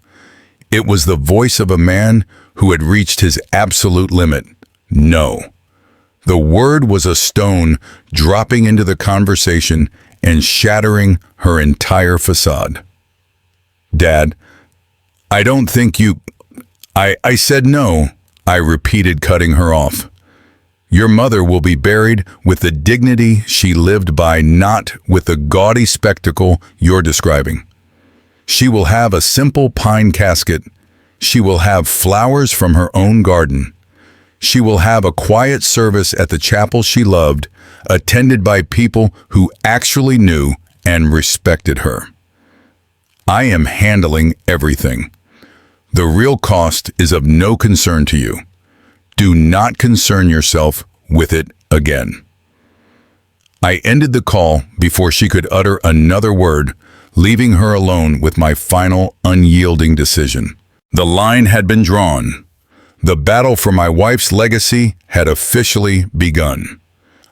It was the voice of a man who had reached his absolute limit. No. The word was a stone dropping into the conversation and shattering her entire facade. "Dad, I don't think you..." I said no, I repeated, cutting her off. "Your mother will be buried with the dignity she lived by, not with the gaudy spectacle you're describing. She will have a simple pine casket. She will have flowers from her own garden. She will have a quiet service at the chapel she loved, attended by people who actually knew and respected her. I am handling everything. The real cost is of no concern to you. Do not concern yourself with it again." I ended the call before she could utter another word, leaving her alone with my final unyielding decision. The line had been drawn. The battle for my wife's legacy had officially begun.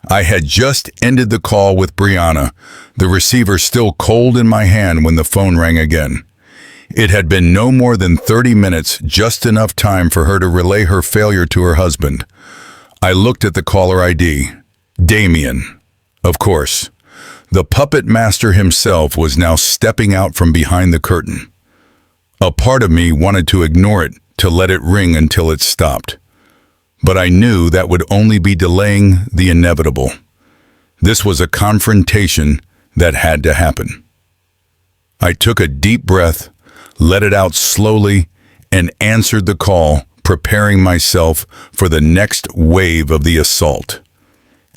I had just ended the call with Brianna, the receiver still cold in my hand when the phone rang again. It had been no more than 30 minutes, just enough time for her to relay her failure to her husband. I looked at the caller ID. Damien. Of course. The puppet master himself was now stepping out from behind the curtain. A part of me wanted to ignore it, to let it ring until it stopped. But I knew that would only be delaying the inevitable. This was a confrontation that had to happen. I took a deep breath, let it out slowly, and answered the call, preparing myself for the next wave of the assault.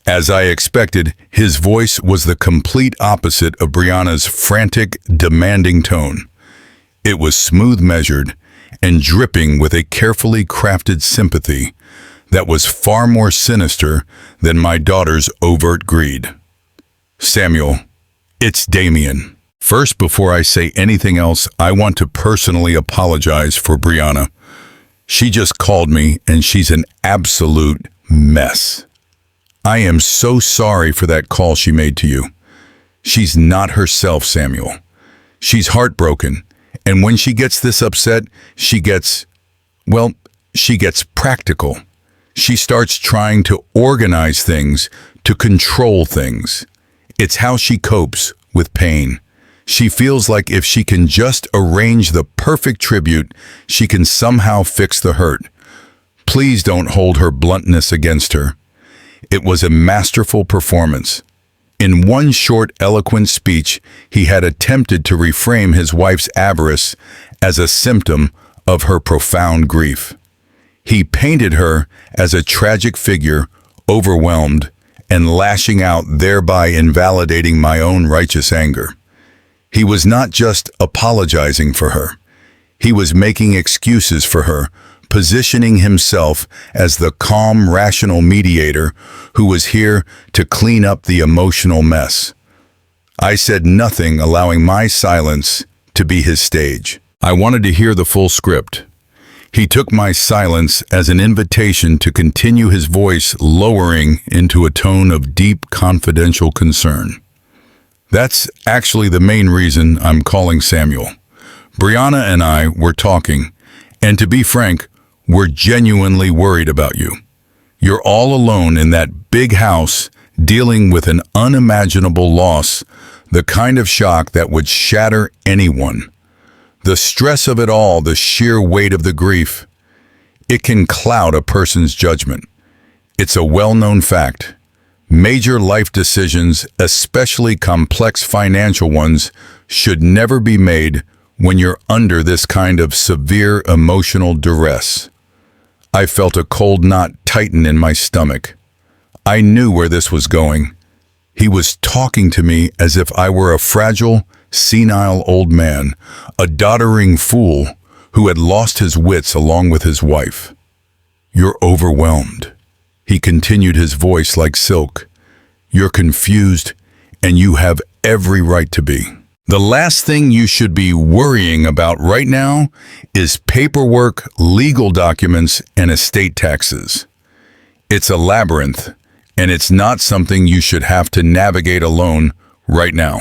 As I expected, his voice was the complete opposite of Brianna's frantic, demanding tone. It was smooth measured and dripping with a carefully crafted sympathy that was far more sinister than my daughter's overt greed. Samuel, it's Damien. First, before I say anything else, I want to personally apologize for Brianna. She just called me and she's an absolute mess. I am so sorry for that call she made to you. She's not herself, Samuel. She's heartbroken, and when she gets this upset, she gets practical. She starts trying to organize things, to control things. It's how she copes with pain. She feels like if she can just arrange the perfect tribute, she can somehow fix the hurt. Please don't hold her bluntness against her. It was a masterful performance. In one short, eloquent speech, he had attempted to reframe his wife's avarice as a symptom of her profound grief. He painted her as a tragic figure, overwhelmed and lashing out, thereby invalidating my own righteous anger. He was not just apologizing for her. He was making excuses for her, positioning himself as the calm, rational mediator who was here to clean up the emotional mess. I said nothing, allowing my silence to be his stage. I wanted to hear the full script. He took my silence as an invitation to continue, his voice lowering into a tone of deep, confidential concern. That's actually the main reason I'm calling Samuel. Brianna and I were talking, and to be frank, we're genuinely worried about you. You're all alone in that big house, dealing with an unimaginable loss, the kind of shock that would shatter anyone. The stress of it all, the sheer weight of the grief, it can cloud a person's judgment. It's a well-known fact. Major life decisions, especially complex financial ones, should never be made when you're under this kind of severe emotional duress. I felt a cold knot tighten in my stomach. I knew where this was going. He was talking to me as if I were a fragile, senile old man, a doddering fool who had lost his wits along with his wife. You're overwhelmed. He continued, his voice like silk. You're confused, and you have every right to be. The last thing you should be worrying about right now is paperwork, legal documents, and estate taxes. It's a labyrinth, and it's not something you should have to navigate alone right now.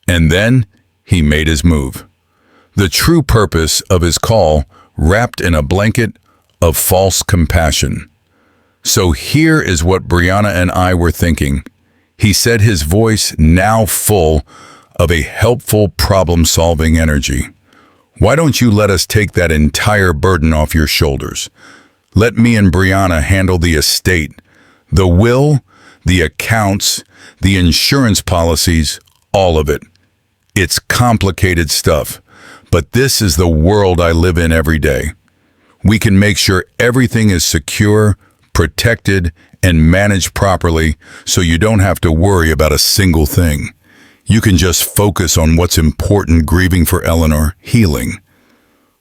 And then he made his move. The true purpose of his call wrapped in a blanket of false compassion. So here is what Brianna and I were thinking. He said, his voice now full of a helpful problem-solving energy. Why don't you let us take that entire burden off your shoulders? Let me and Brianna handle the estate, the will, the accounts, the insurance policies, all of it. It's complicated stuff, but this is the world I live in every day. We can make sure everything is secure, protected, and managed properly so you don't have to worry about a single thing. You can just focus on what's important, grieving for Eleanor, healing.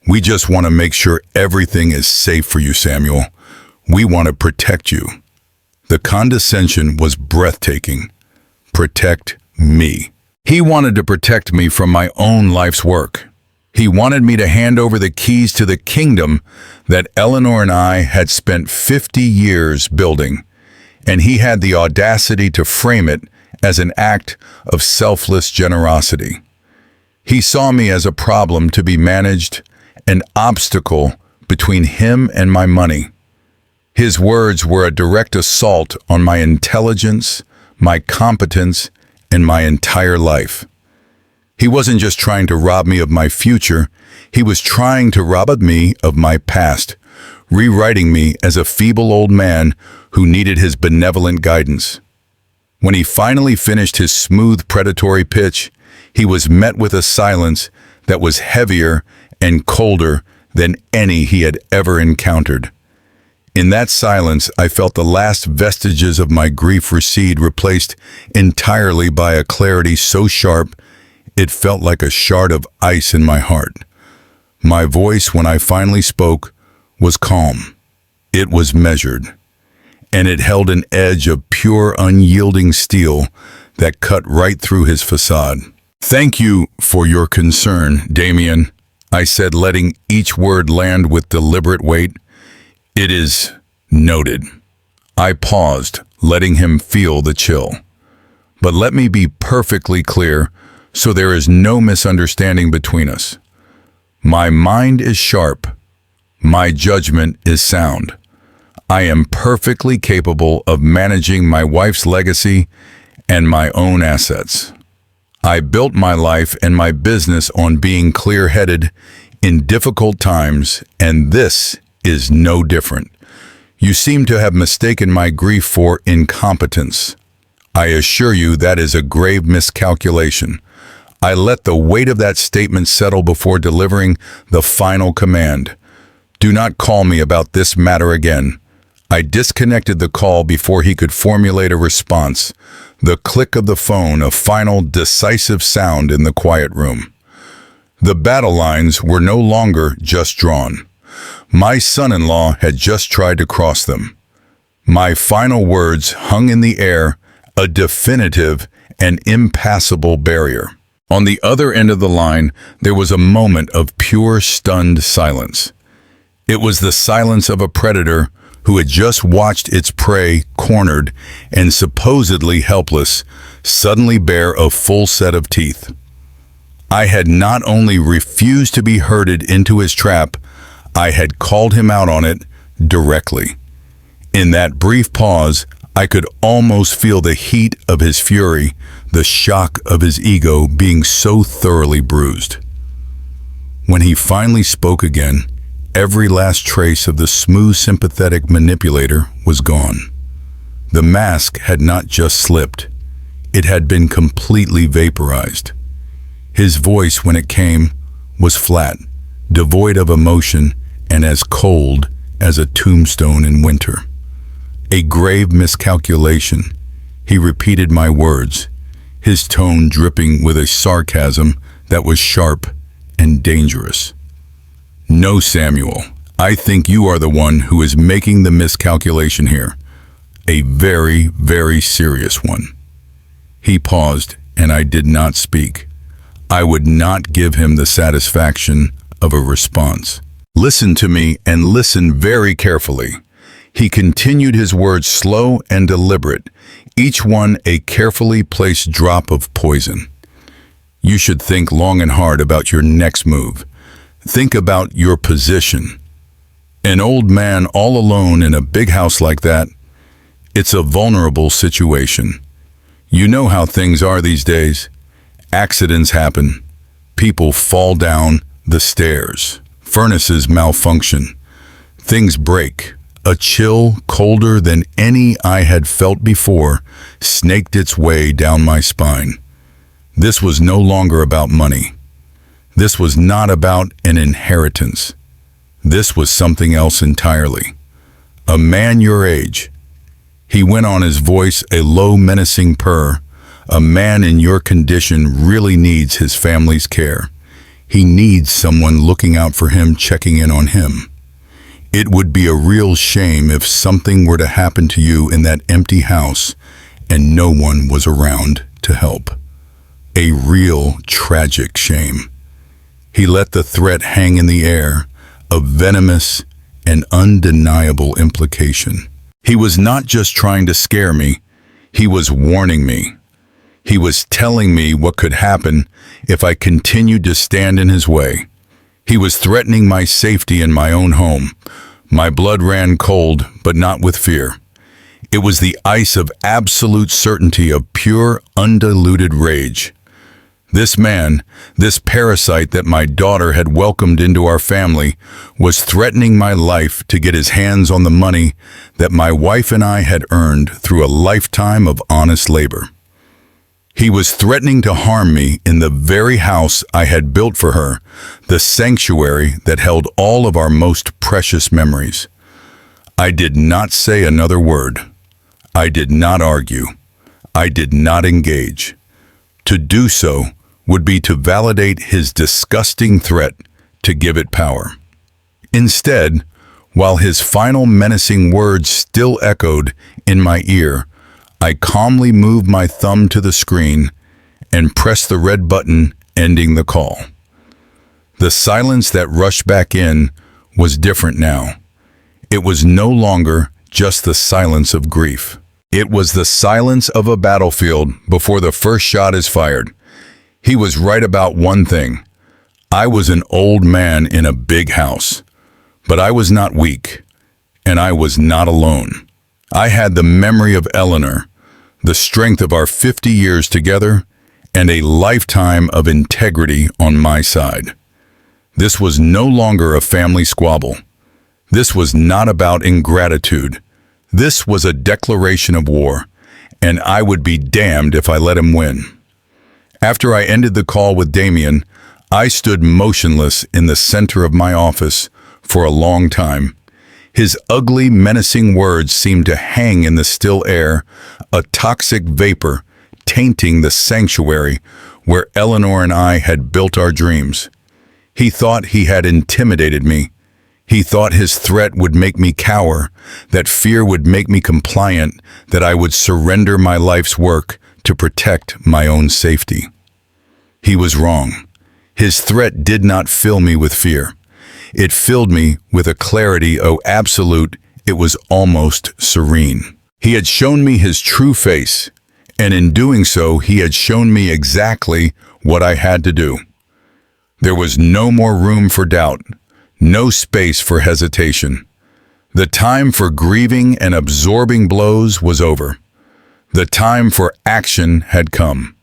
We just want to make sure everything is safe for you, Samuel. We want to protect you. The condescension was breathtaking. Protect me. He wanted to protect me from my own life's work. He wanted me to hand over the keys to the kingdom that Eleanor and I had spent 50 years building. and he had the audacity to frame it as an act of selfless generosity. He saw me as a problem to be managed, an obstacle between him and my money. His words were a direct assault on my intelligence, my competence, and my entire life. He wasn't just trying to rob me of my future, he was trying to rob me of my past, rewriting me as a feeble old man who needed his benevolent guidance. When he finally finished his smooth predatory pitch, he was met with a silence that was heavier and colder than any he had ever encountered. In that silence, I felt the last vestiges of my grief recede, replaced entirely by a clarity so sharp it felt like a shard of ice in my heart. My voice, when I finally spoke, was calm. It was measured, and it held an edge of pure, unyielding steel that cut right through his facade. "Thank you for your concern, Damien," I said, letting each word land with deliberate weight. "It is noted." I paused, letting him feel the chill. "But let me be perfectly clear, so there is no misunderstanding between us. My mind is sharp. My judgment is sound. I am perfectly capable of managing my wife's legacy and my own assets. I built my life and my business on being clear-headed in difficult times, and this is no different. You seem to have mistaken my grief for incompetence. I assure you that is a grave miscalculation. I let the weight of that statement settle before delivering the final command. Do not call me about this matter again. I disconnected the call before he could formulate a response. The click of the phone, a final decisive sound in the quiet room. The battle lines were no longer just drawn. My son-in-law had just tried to cross them. My final words hung in the air, a definitive and impassable barrier. On the other end of the line, there was a moment of pure, stunned silence. It was the silence of a predator who had just watched its prey cornered and supposedly helpless, suddenly bare a full set of teeth. I had not only refused to be herded into his trap, I had called him out on it directly. In that brief pause, I could almost feel the heat of his fury, the shock of his ego being so thoroughly bruised. When he finally spoke again, every last trace of the smooth, sympathetic manipulator was gone. The mask had not just slipped, it had been completely vaporized. His voice, when it came, was flat, devoid of emotion, and as cold as a tombstone in winter. A grave miscalculation. He repeated my words, his tone dripping with a sarcasm that was sharp and dangerous. "No, Samuel, I think you are the one who is making the miscalculation here. A very, very serious one." He paused, and I did not speak. I would not give him the satisfaction of a response. "Listen to me, and listen very carefully." He continued, his words slow and deliberate, each one a carefully placed drop of poison. "You should think long and hard about your next move. Think about your position. An old man all alone in a big house like that, it's a vulnerable situation. You know how things are these days. Accidents happen. People fall down the stairs. Furnaces malfunction. Things break. A chill, colder than any I had felt before, snaked its way down my spine. This was no longer about money. This was not about an inheritance. This was something else entirely. A man your age. He went on, his voice a low, menacing purr. A man in your condition really needs his family's care. He needs someone looking out for him, checking in on him. It would be a real shame if something were to happen to you in that empty house and no one was around to help. A real tragic shame. He let the threat hang in the air, a venomous and undeniable implication. He was not just trying to scare me, he was warning me. He was telling me what could happen if I continued to stand in his way. He was threatening my safety in my own home. My blood ran cold, but not with fear. It was the ice of absolute certainty of pure, undiluted rage. This man, this parasite that my daughter had welcomed into our family, was threatening my life to get his hands on the money that my wife and I had earned through a lifetime of honest labor. He was threatening to harm me in the very house I had built for her, the sanctuary that held all of our most precious memories. I did not say another word. I did not argue. I did not engage. To do so would be to validate his disgusting threat to give it power. Instead, while his final menacing words still echoed in my ear, I calmly moved my thumb to the screen and pressed the red button ending the call. The silence that rushed back in was different now. It was no longer just the silence of grief. It was the silence of a battlefield before the first shot is fired. He was right about one thing. I was an old man in a big house, but I was not weak, and I was not alone. I had the memory of Eleanor, the strength of our 50 years together, and a lifetime of integrity on my side. This was no longer a family squabble. This was not about ingratitude. This was a declaration of war, and I would be damned if I let him win. After I ended the call with Damien, I stood motionless in the center of my office for a long time. His ugly, menacing words seemed to hang in the still air, a toxic vapor tainting the sanctuary where Eleanor and I had built our dreams. He thought he had intimidated me. He thought his threat would make me cower, that fear would make me compliant, that I would surrender my life's work to protect my own safety. He was wrong. His threat did not fill me with fear. It filled me with a clarity so absolute it was almost serene. He had shown me his true face, and in doing so, he had shown me exactly what I had to do. There was no more room for doubt, no space for hesitation. The time for grieving and absorbing blows was over. The time for action had come.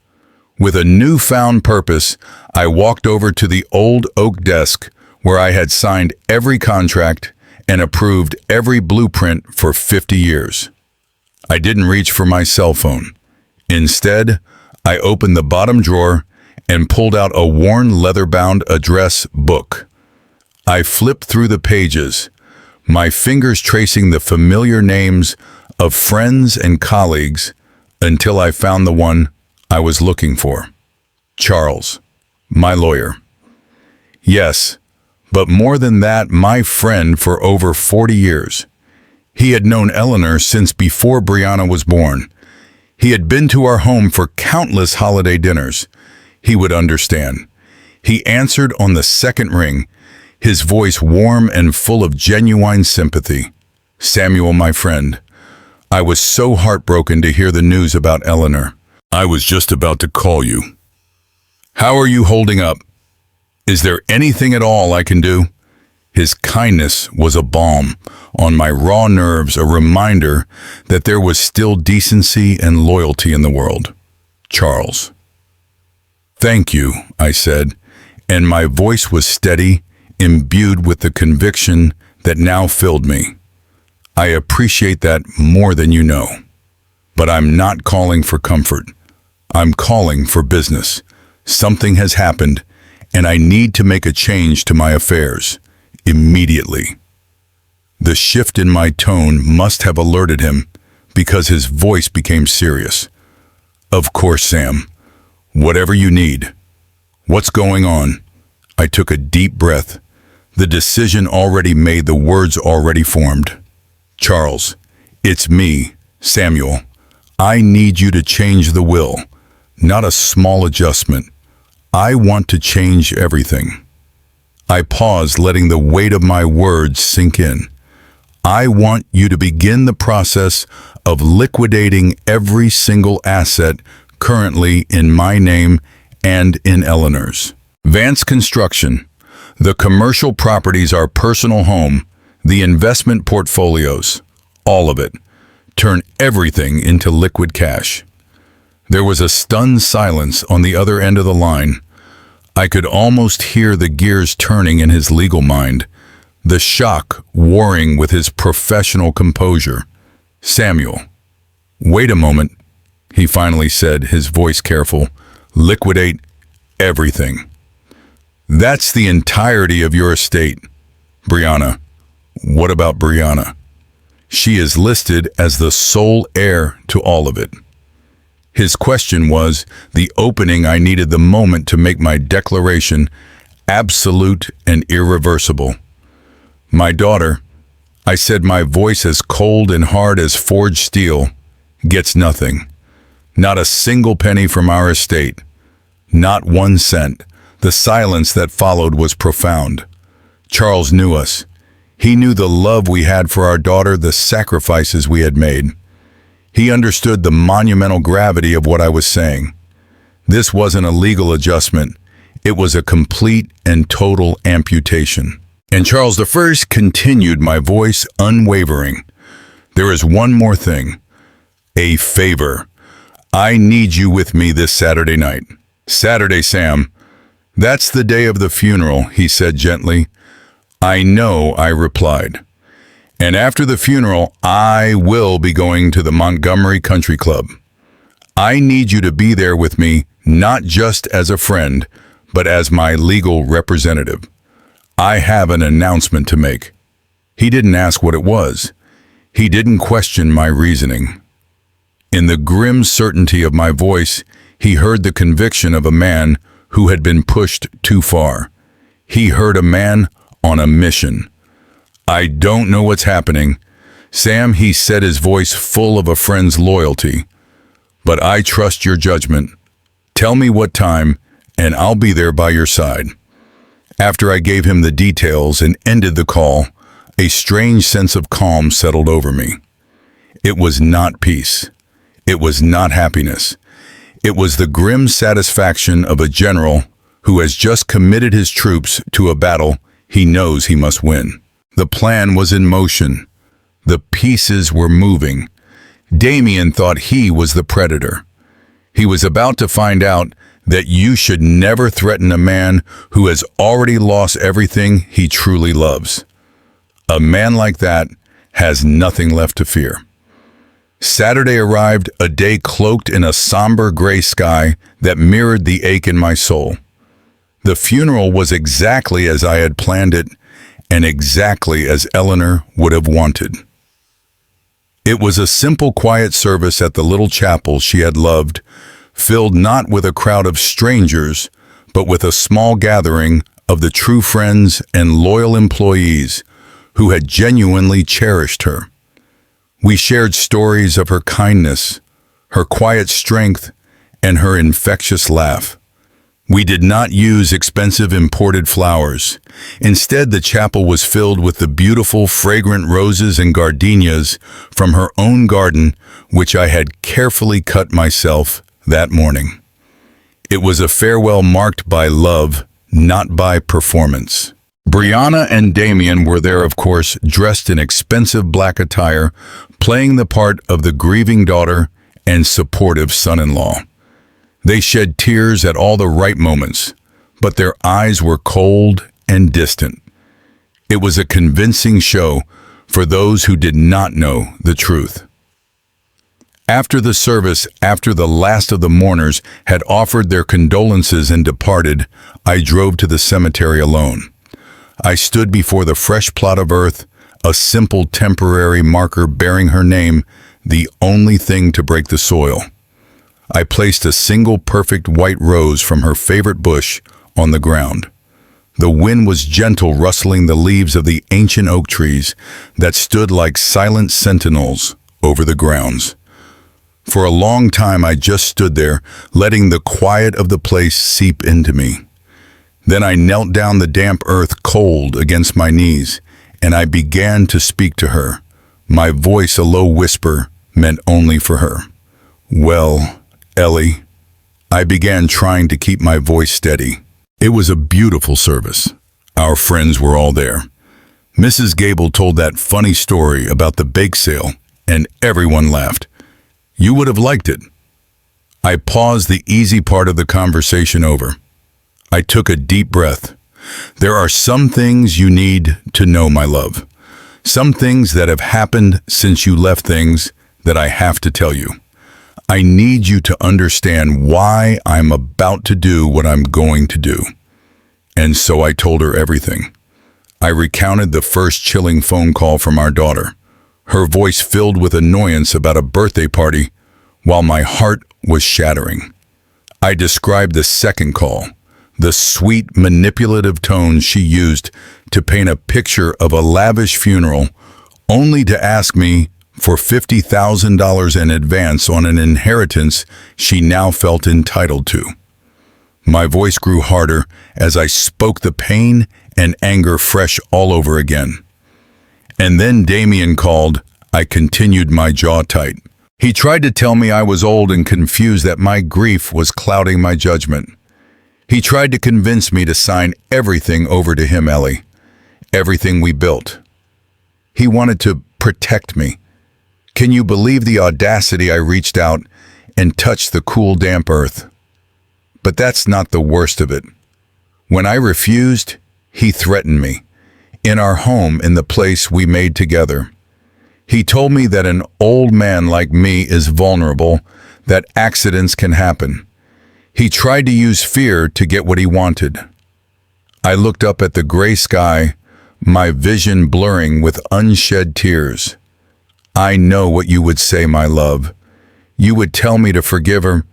With a newfound purpose, I walked over to the old oak desk where I had signed every contract and approved every blueprint for 50 years. I didn't reach for my cell phone. Instead, I opened the bottom drawer and pulled out a worn leather-bound address book. I flipped through the pages, my fingers tracing the familiar names of friends and colleagues until I found the one I was looking for. Charles, my lawyer. Yes, but more than that, my friend for over 40 years. He had known Eleanor since before Brianna was born. He had been to our home for countless holiday dinners. He would understand. He answered on the second ring, his voice warm and full of genuine sympathy. Samuel, my friend. I was so heartbroken to hear the news about Eleanor. I was just about to call you. How are you holding up? Is there anything at all I can do? His kindness was a balm on my raw nerves, a reminder that there was still decency and loyalty in the world. Charles. Thank you, I said, and my voice was steady, imbued with the conviction that now filled me. I appreciate that more than you know. But I'm not calling for comfort. I'm calling for business. Something has happened, and I need to make a change to my affairs, immediately. The shift in my tone must have alerted him, because his voice became serious. Of course, Sam. Whatever you need. What's going on? I took a deep breath. The decision already made, the words already formed. Charles, it's me, Samuel. I need you to change the will, not a small adjustment. I want to change everything. I paused, letting the weight of my words sink in. I want you to begin the process of liquidating every single asset currently in my name and in Eleanor's. Vance Construction. The commercial properties, our personal home, the investment portfolios, all of it. Turn everything into liquid cash. There was a stunned silence on the other end of the line. I could almost hear the gears turning in his legal mind, the shock warring with his professional composure. Samuel, wait a moment, he finally said, his voice careful. Liquidate everything. That's the entirety of your estate. Brianna. What about Brianna? She is listed as the sole heir to all of it. His question was the opening I needed the moment to make my declaration absolute and irreversible. My daughter, I said, my voice as cold and hard as forged steel, gets nothing. Not a single penny from our estate. Not 1 cent. The silence that followed was profound. Charles knew us. He knew the love we had for our daughter, the sacrifices we had made. He understood the monumental gravity of what I was saying. This wasn't a legal adjustment. It was a complete and total amputation. And Charles I continued, my voice unwavering. There is one more thing. A favor. I need you with me this Saturday night. Saturday, Sam. That's the day of the funeral, he said gently. I know, I replied. And after the funeral, I will be going to the Montgomery Country Club. I need you to be there with me, not just as a friend, but as my legal representative. I have an announcement to make. He didn't ask what it was. He didn't question my reasoning. In the grim certainty of my voice, he heard the conviction of a man who had been pushed too far. He heard a man on a mission. I don't know what's happening. Sam, he said, his voice full of a friend's loyalty. But I trust your judgment. Tell me what time, and I'll be there by your side. After I gave him the details and ended the call, a strange sense of calm settled over me. It was not peace. It was not happiness. It was the grim satisfaction of a general who has just committed his troops to a battle he knows he must win. The plan was in motion. The pieces were moving. Damien thought he was the predator. He was about to find out that you should never threaten a man who has already lost everything he truly loves. A man like that has nothing left to fear. Saturday arrived, a day cloaked in a somber gray sky that mirrored the ache in my soul. The funeral was exactly as I had planned it, and exactly as Eleanor would have wanted. It was a simple, quiet service at the little chapel she had loved, filled not with a crowd of strangers, but with a small gathering of the true friends and loyal employees who had genuinely cherished her. We shared stories of her kindness, her quiet strength, and her infectious laugh. We did not use expensive imported flowers. Instead, the chapel was filled with the beautiful, fragrant roses and gardenias from her own garden, which I had carefully cut myself that morning. It was a farewell marked by love, not by performance. Brianna and Damien were there, of course, dressed in expensive black attire, playing the part of the grieving daughter and supportive son-in-law. They shed tears at all the right moments, but their eyes were cold and distant. It was a convincing show for those who did not know the truth. After the service, after the last of the mourners had offered their condolences and departed, I drove to the cemetery alone. I stood before the fresh plot of earth, a simple temporary marker bearing her name, the only thing to break the soil. I placed a single perfect white rose from her favorite bush on the ground. The wind was gentle, rustling the leaves of the ancient oak trees that stood like silent sentinels over the grounds. For a long time I just stood there, letting the quiet of the place seep into me. Then I knelt down, the damp earth cold against my knees, and I began to speak to her, my voice a low whisper meant only for her. "Well, Ellie," I began, trying to keep my voice steady. It was a beautiful service. Our friends were all there. Mrs. Gable told that funny story about the bake sale, and everyone laughed. You would have liked it. I paused the easy part of the conversation over. I took a deep breath. There are some things you need to know, my love. Some things that have happened since you left, things that I have to tell you. I need you to understand why I'm about to do what I'm going to do. And so I told her everything. I recounted the first chilling phone call from our daughter, her voice filled with annoyance about a birthday party, while my heart was shattering. I described the second call, the sweet, manipulative tone she used to paint a picture of a lavish funeral, only to ask me for $50,000 in advance on an inheritance she now felt entitled to. My voice grew harder as I spoke, the pain and anger fresh all over again. And then Damien called. I continued, my jaw tight. He tried to tell me I was old and confused, that my grief was clouding my judgment. He tried to convince me to sign everything over to him, Ellie. Everything we built. He wanted to protect me. Can you believe the audacity? I reached out and touched the cool, damp earth. But that's not the worst of it. When I refused, he threatened me. In our home, in the place we made together. He told me that an old man like me is vulnerable, that accidents can happen. He tried to use fear to get what he wanted. I looked up at the gray sky, my vision blurring with unshed tears. I know what you would say, my love. You would tell me to forgive her.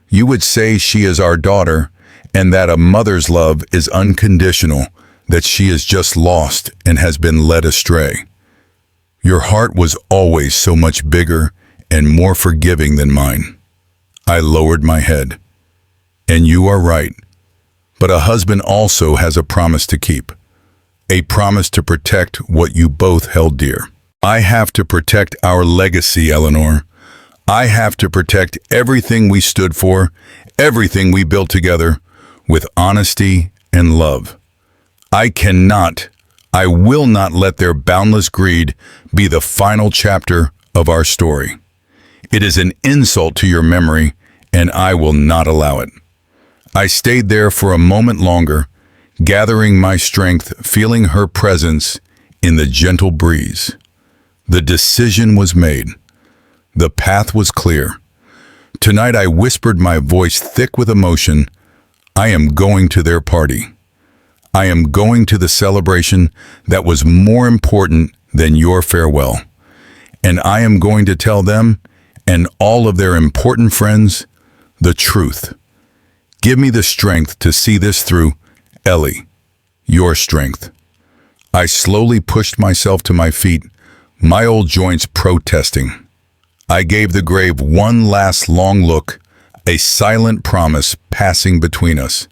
You would say she is our daughter, and that a mother's love is unconditional, that she is just lost and has been led astray. Your heart was always so much bigger and more forgiving than mine. I lowered my head. And you are right. But a husband also has a promise to keep. A promise to protect what you both held dear. I have to protect our legacy, Eleanor. I have to protect everything we stood for, everything we built together, with honesty and love. I will not let their boundless greed be the final chapter of our story. It is an insult to your memory, and I will not allow it. I stayed there for a moment longer, gathering my strength, feeling her presence in the gentle breeze. The decision was made. The path was clear. Tonight I whispered, my voice thick with emotion, I am going to their party. I am going to the celebration that was more important than your farewell. And I am going to tell them, and all of their important friends, the truth. Give me the strength to see this through, Ellie. Your strength. I slowly pushed myself to my feet, my old joints protesting. I gave the grave one last long look, a silent promise passing between us.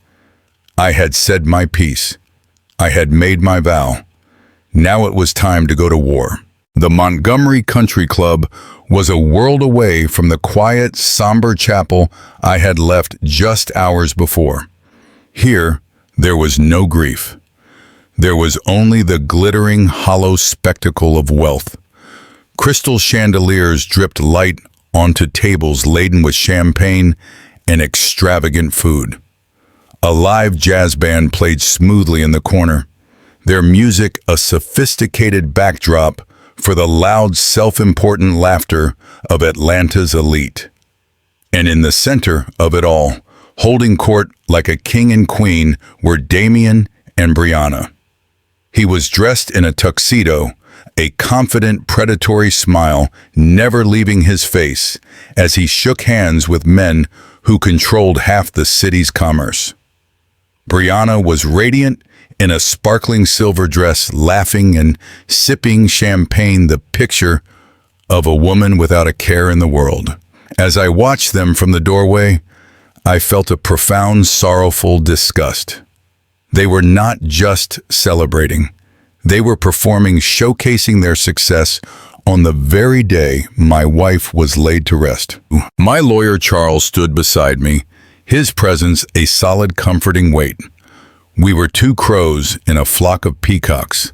I had said my piece. I had made my vow. Now it was time to go to war. The Montgomery Country Club was a world away from the quiet, somber chapel I had left just hours before. Here, there was no grief. There was only the glittering, hollow spectacle of wealth. Crystal chandeliers dripped light onto tables laden with champagne and extravagant food. A live jazz band played smoothly in the corner, their music a sophisticated backdrop for the loud, self-important laughter of Atlanta's elite. And in the center of it all, holding court like a king and queen, were Damien and Brianna. He was dressed in a tuxedo, a confident, predatory smile never leaving his face as he shook hands with men who controlled half the city's commerce. Brianna was radiant in a sparkling silver dress, laughing and sipping champagne, the picture of a woman without a care in the world. As I watched them from the doorway, I felt a profound, sorrowful disgust. They were not just celebrating. They were performing, showcasing their success on the very day my wife was laid to rest. My lawyer Charles stood beside me, his presence a solid comforting weight. We were two crows in a flock of peacocks,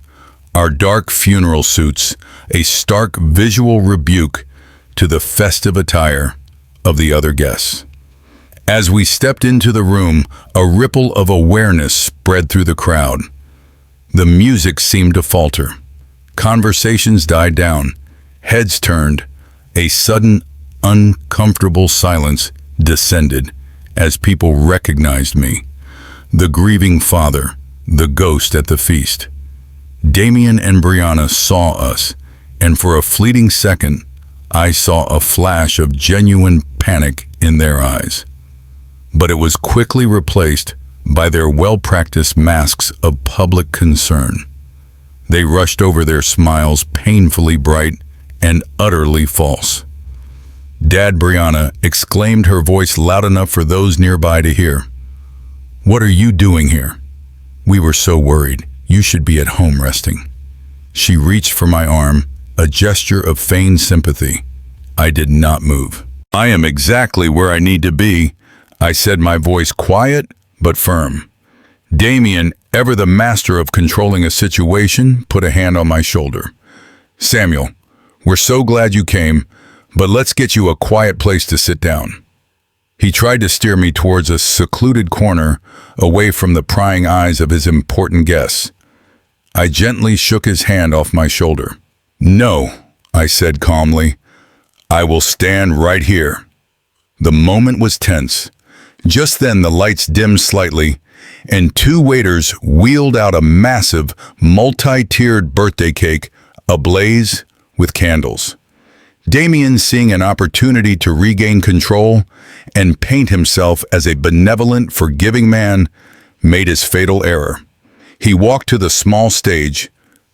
our dark funeral suits a stark visual rebuke to the festive attire of the other guests. As we stepped into the room, a ripple of awareness spread through the crowd. The music seemed to falter. Conversations died down. Heads turned. A sudden, uncomfortable silence descended as people recognized me. The grieving father, the ghost at the feast. Damien and Brianna saw us, and for a fleeting second, I saw a flash of genuine panic in their eyes. But it was quickly replaced by their well-practiced masks of public concern. They rushed over their smiles, painfully bright and utterly false. Dad, Brianna exclaimed, her voice loud enough for those nearby to hear. "What are you doing here? We were so worried. You should be at home resting." She reached for my arm, a gesture of feigned sympathy. I did not move. "I am exactly where I need to be," I said, my voice quiet but firm. Damien, ever the master of controlling a situation, put a hand on my shoulder. "Samuel, we're so glad you came, but let's get you a quiet place to sit down." He tried to steer me towards a secluded corner, away from the prying eyes of his important guests. I gently shook his hand off my shoulder. "No," I said calmly. "I will stand right here." The moment was tense. Just then the lights dimmed slightly, and two waiters wheeled out a massive, multi-tiered birthday cake ablaze with candles. Damien, seeing an opportunity to regain control and paint himself as a benevolent, forgiving man, made his fatal error. He walked to the small stage,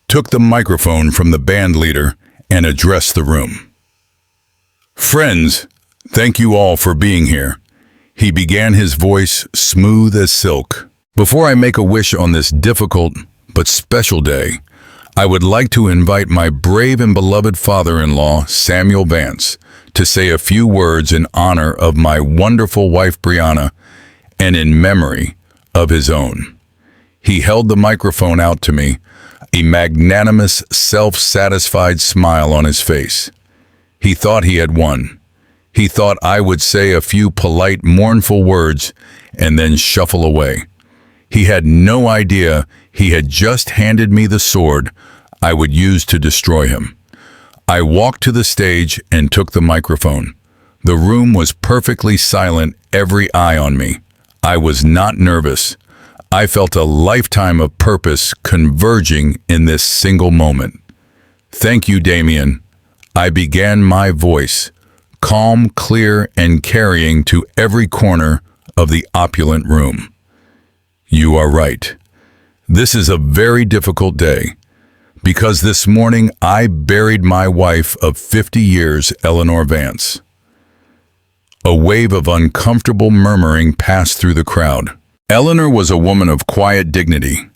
took the microphone from the band leader, and addressed the room. "Friends, thank you all for being here." He began, his voice smooth as silk. "Before I make a wish on this difficult but special day, I would like to invite my brave and beloved father-in-law, Samuel Vance, to say a few words in honor of my wonderful wife, Brianna, and in memory of his own." He held the microphone out to me, a magnanimous, self-satisfied smile on his face. He thought he had won. He thought I would say a few polite, mournful words and then shuffle away. He had no idea he had just handed me the sword I would use to destroy him. I walked to the stage and took the microphone. The room was perfectly silent, every eye on me. I was not nervous. I felt a lifetime of purpose converging in this single moment. "Thank you, Damien." I began, my voice calm, clear, and carrying to every corner of the opulent room. "You are right. This is a very difficult day, because this morning I buried my wife of 50 years, Eleanor Vance." A wave of uncomfortable murmuring passed through the crowd. Eleanor was a woman of quiet dignity.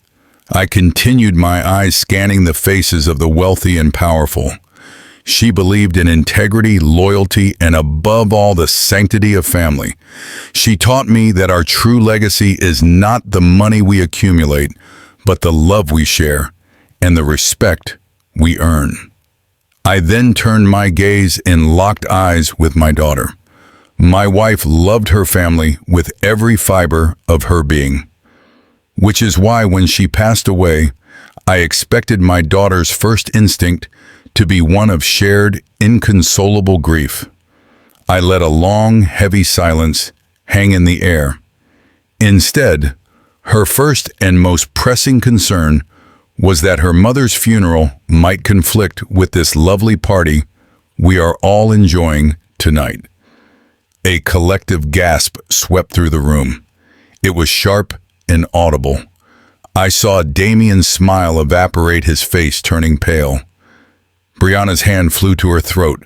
I continued, my eyes scanning the faces of the wealthy and powerful. She believed in integrity, loyalty, and above all, the sanctity of family. She taught me that our true legacy is not the money we accumulate, but the love we share and the respect we earn. I then turned my gaze in locked eyes with my daughter. My wife loved her family with every fiber of her being, which is why when she passed away, I expected my daughter's first instinct to be one of shared, inconsolable grief. I let a long, heavy silence hang in the air. Instead, her first and most pressing concern was that her mother's funeral might conflict with this lovely party we are all enjoying tonight. A collective gasp swept through the room. It was sharp and audible. I saw Damien's smile evaporate, his face turning pale. Brianna's hand flew to her throat,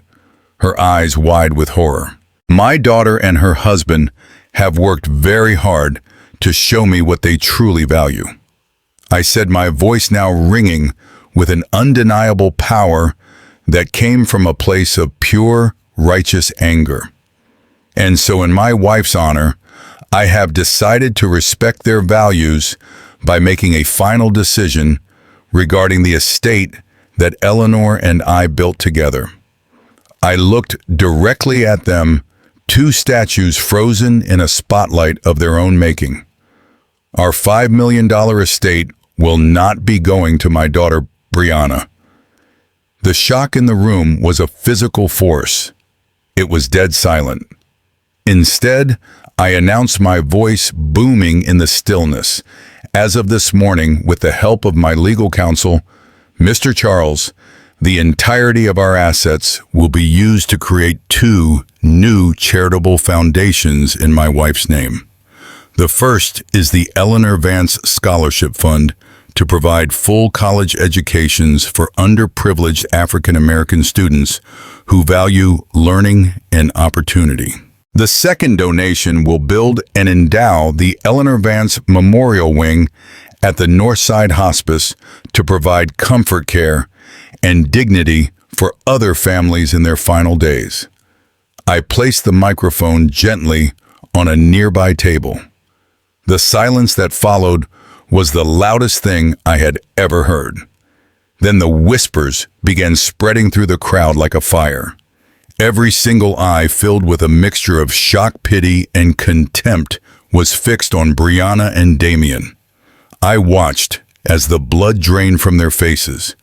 her eyes wide with horror. My daughter and her husband have worked very hard to show me what they truly value. I said, my voice now ringing with an undeniable power that came from a place of pure, righteous anger. And so in my wife's honor, I have decided to respect their values by making a final decision regarding the estate that Eleanor and I built together. I looked directly at them, two statues frozen in a spotlight of their own making. Our $5 million estate will not be going to my daughter, Brianna. The shock in the room was a physical force. It was dead silent. Instead, I announced, my voice booming in the stillness. As of this morning, with the help of my legal counsel, Mr. Charles, the entirety of our assets will be used to create 2 new charitable foundations in my wife's name. The first is the Eleanor Vance Scholarship Fund to provide full college educations for underprivileged African American students who value learning and opportunity. The second donation will build and endow the Eleanor Vance Memorial Wing at the Northside Hospice to provide comfort care and dignity for other families in their final days. I placed the microphone gently on a nearby table. The silence that followed was the loudest thing I had ever heard. Then the whispers began spreading through the crowd like a fire. Every single eye, filled with a mixture of shock, pity, and contempt, was fixed on Brianna and Damien. I watched as the blood drained from their faces,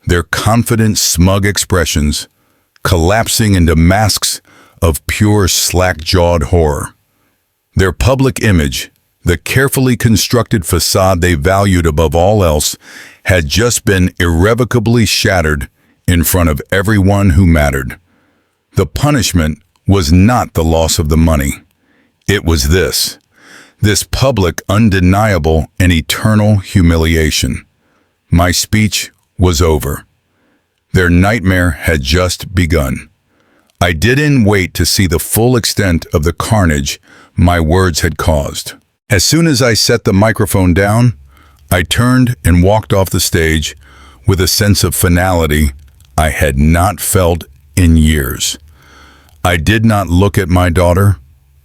their confident, smug expressions collapsing into masks of pure slack-jawed horror. Their public image, the carefully constructed facade they valued above all else, had just been irrevocably shattered in front of everyone who mattered. The punishment was not the loss of the money. It was this public, undeniable, and eternal humiliation. My speech was over. Their nightmare had just begun. I didn't wait to see the full extent of the carnage my words had caused. As soon as I set the microphone down, I turned and walked off the stage with a sense of finality I had not felt in years. I did not look at my daughter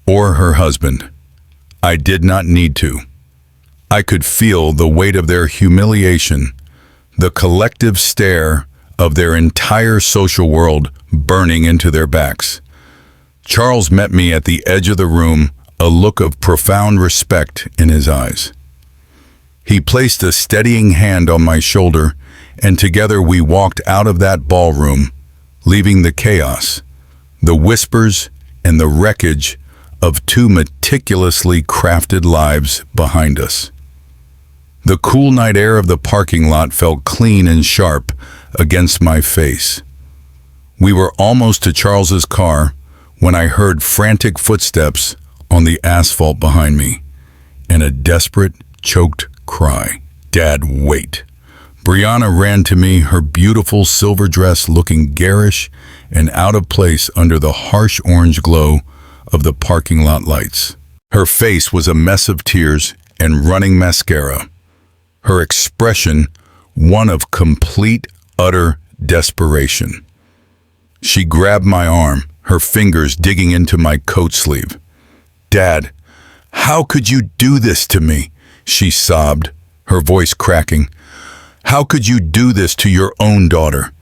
or her husband. I did not need to. I could feel the weight of their humiliation, the collective stare of their entire social world burning into their backs. Charles met me at the edge of the room, a look of profound respect in his eyes. He placed a steadying hand on my shoulder, and together we walked out of that ballroom, leaving the chaos, the whispers, and the wreckage of 2 meticulously crafted lives behind us. The cool night air of the parking lot felt clean and sharp against my face. We were almost to Charles's car when I heard frantic footsteps on the asphalt behind me, and a desperate, choked cry. "Dad, wait." Brianna ran to me, her beautiful silver dress looking garish and out of place under the harsh orange glow of the parking lot lights. Her face was a mess of tears and running mascara. Her expression, one of complete, utter desperation. She grabbed my arm, her fingers digging into my coat sleeve. "Dad, how could you do this to me?" she sobbed, her voice cracking. "How could you do this to your own daughter?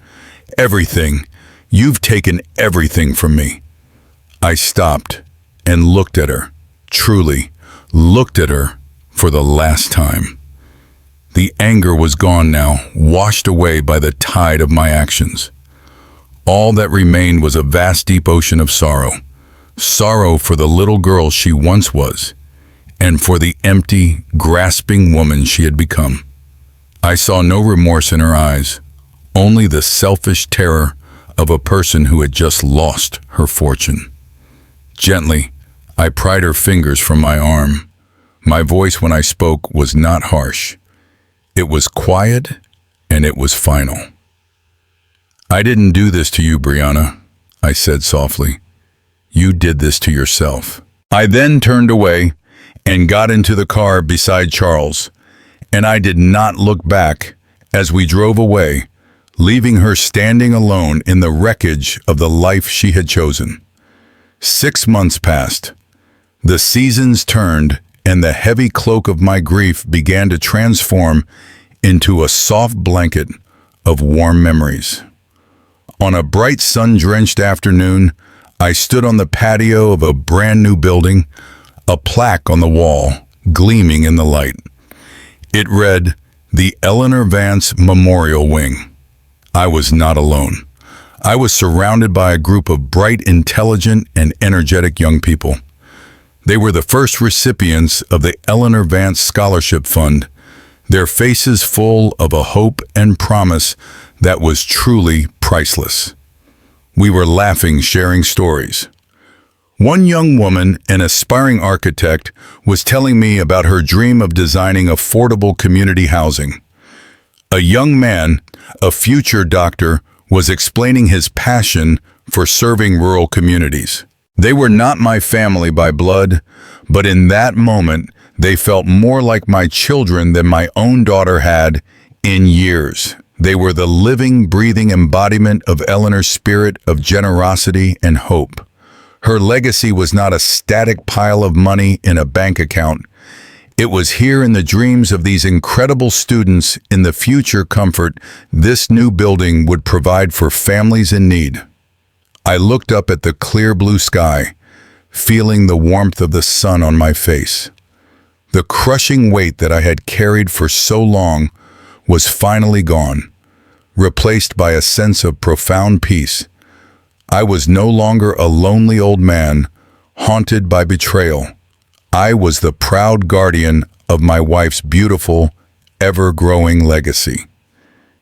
Everything. You've taken everything from me." I stopped and looked at her, truly looked at her for the last time. The anger was gone now, washed away by the tide of my actions. All that remained was a vast, deep ocean of sorrow. Sorrow for the little girl she once was, and for the empty, grasping woman she had become. I saw no remorse in her eyes, only the selfish terror of a person who had just lost her fortune. Gently, I pried her fingers from my arm. My voice when I spoke was not harsh. It was quiet, and it was final. "I didn't do this to you, Brianna," I said softly. "You did this to yourself." I then turned away and got into the car beside Charles, and I did not look back as we drove away, leaving her standing alone in the wreckage of the life she had chosen. 6 months passed. The seasons turned, and the heavy cloak of my grief began to transform into a soft blanket of warm memories. On a bright sun-drenched afternoon, I stood on the patio of a brand new building, a plaque on the wall gleaming in the light. It read, "The Eleanor Vance Memorial Wing." I was not alone. I was surrounded by a group of bright, intelligent, and energetic young people. They were the first recipients of the Eleanor Vance Scholarship Fund, their faces full of a hope and promise that was truly priceless. We were laughing, sharing stories. One young woman, an aspiring architect, was telling me about her dream of designing affordable community housing. A young man, a future doctor, was explaining his passion for serving rural communities. They were not my family by blood, but in that moment, they felt more like my children than my own daughter had in years. They were the living, breathing embodiment of Eleanor's spirit of generosity and hope. Her legacy was not a static pile of money in a bank account. It was here in the dreams of these incredible students in the future comfort this new building would provide for families in need. I looked up at the clear blue sky, feeling the warmth of the sun on my face. The crushing weight that I had carried for so long was finally gone, replaced by a sense of profound peace. I was no longer a lonely old man, haunted by betrayal. I was the proud guardian of my wife's beautiful, ever-growing legacy.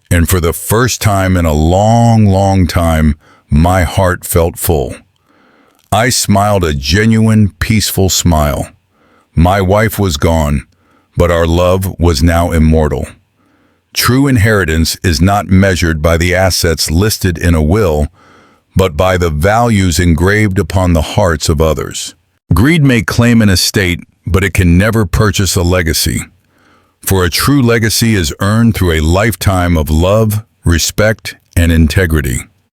And for the first time in a long, long time, my heart felt full. I smiled a genuine, peaceful smile. My wife was gone, but our love was now immortal. True inheritance is not measured by the assets listed in a will, but by the values engraved upon the hearts of others. Greed may claim an estate, but it can never purchase a legacy. For a true legacy is earned through a lifetime of love, respect, and integrity.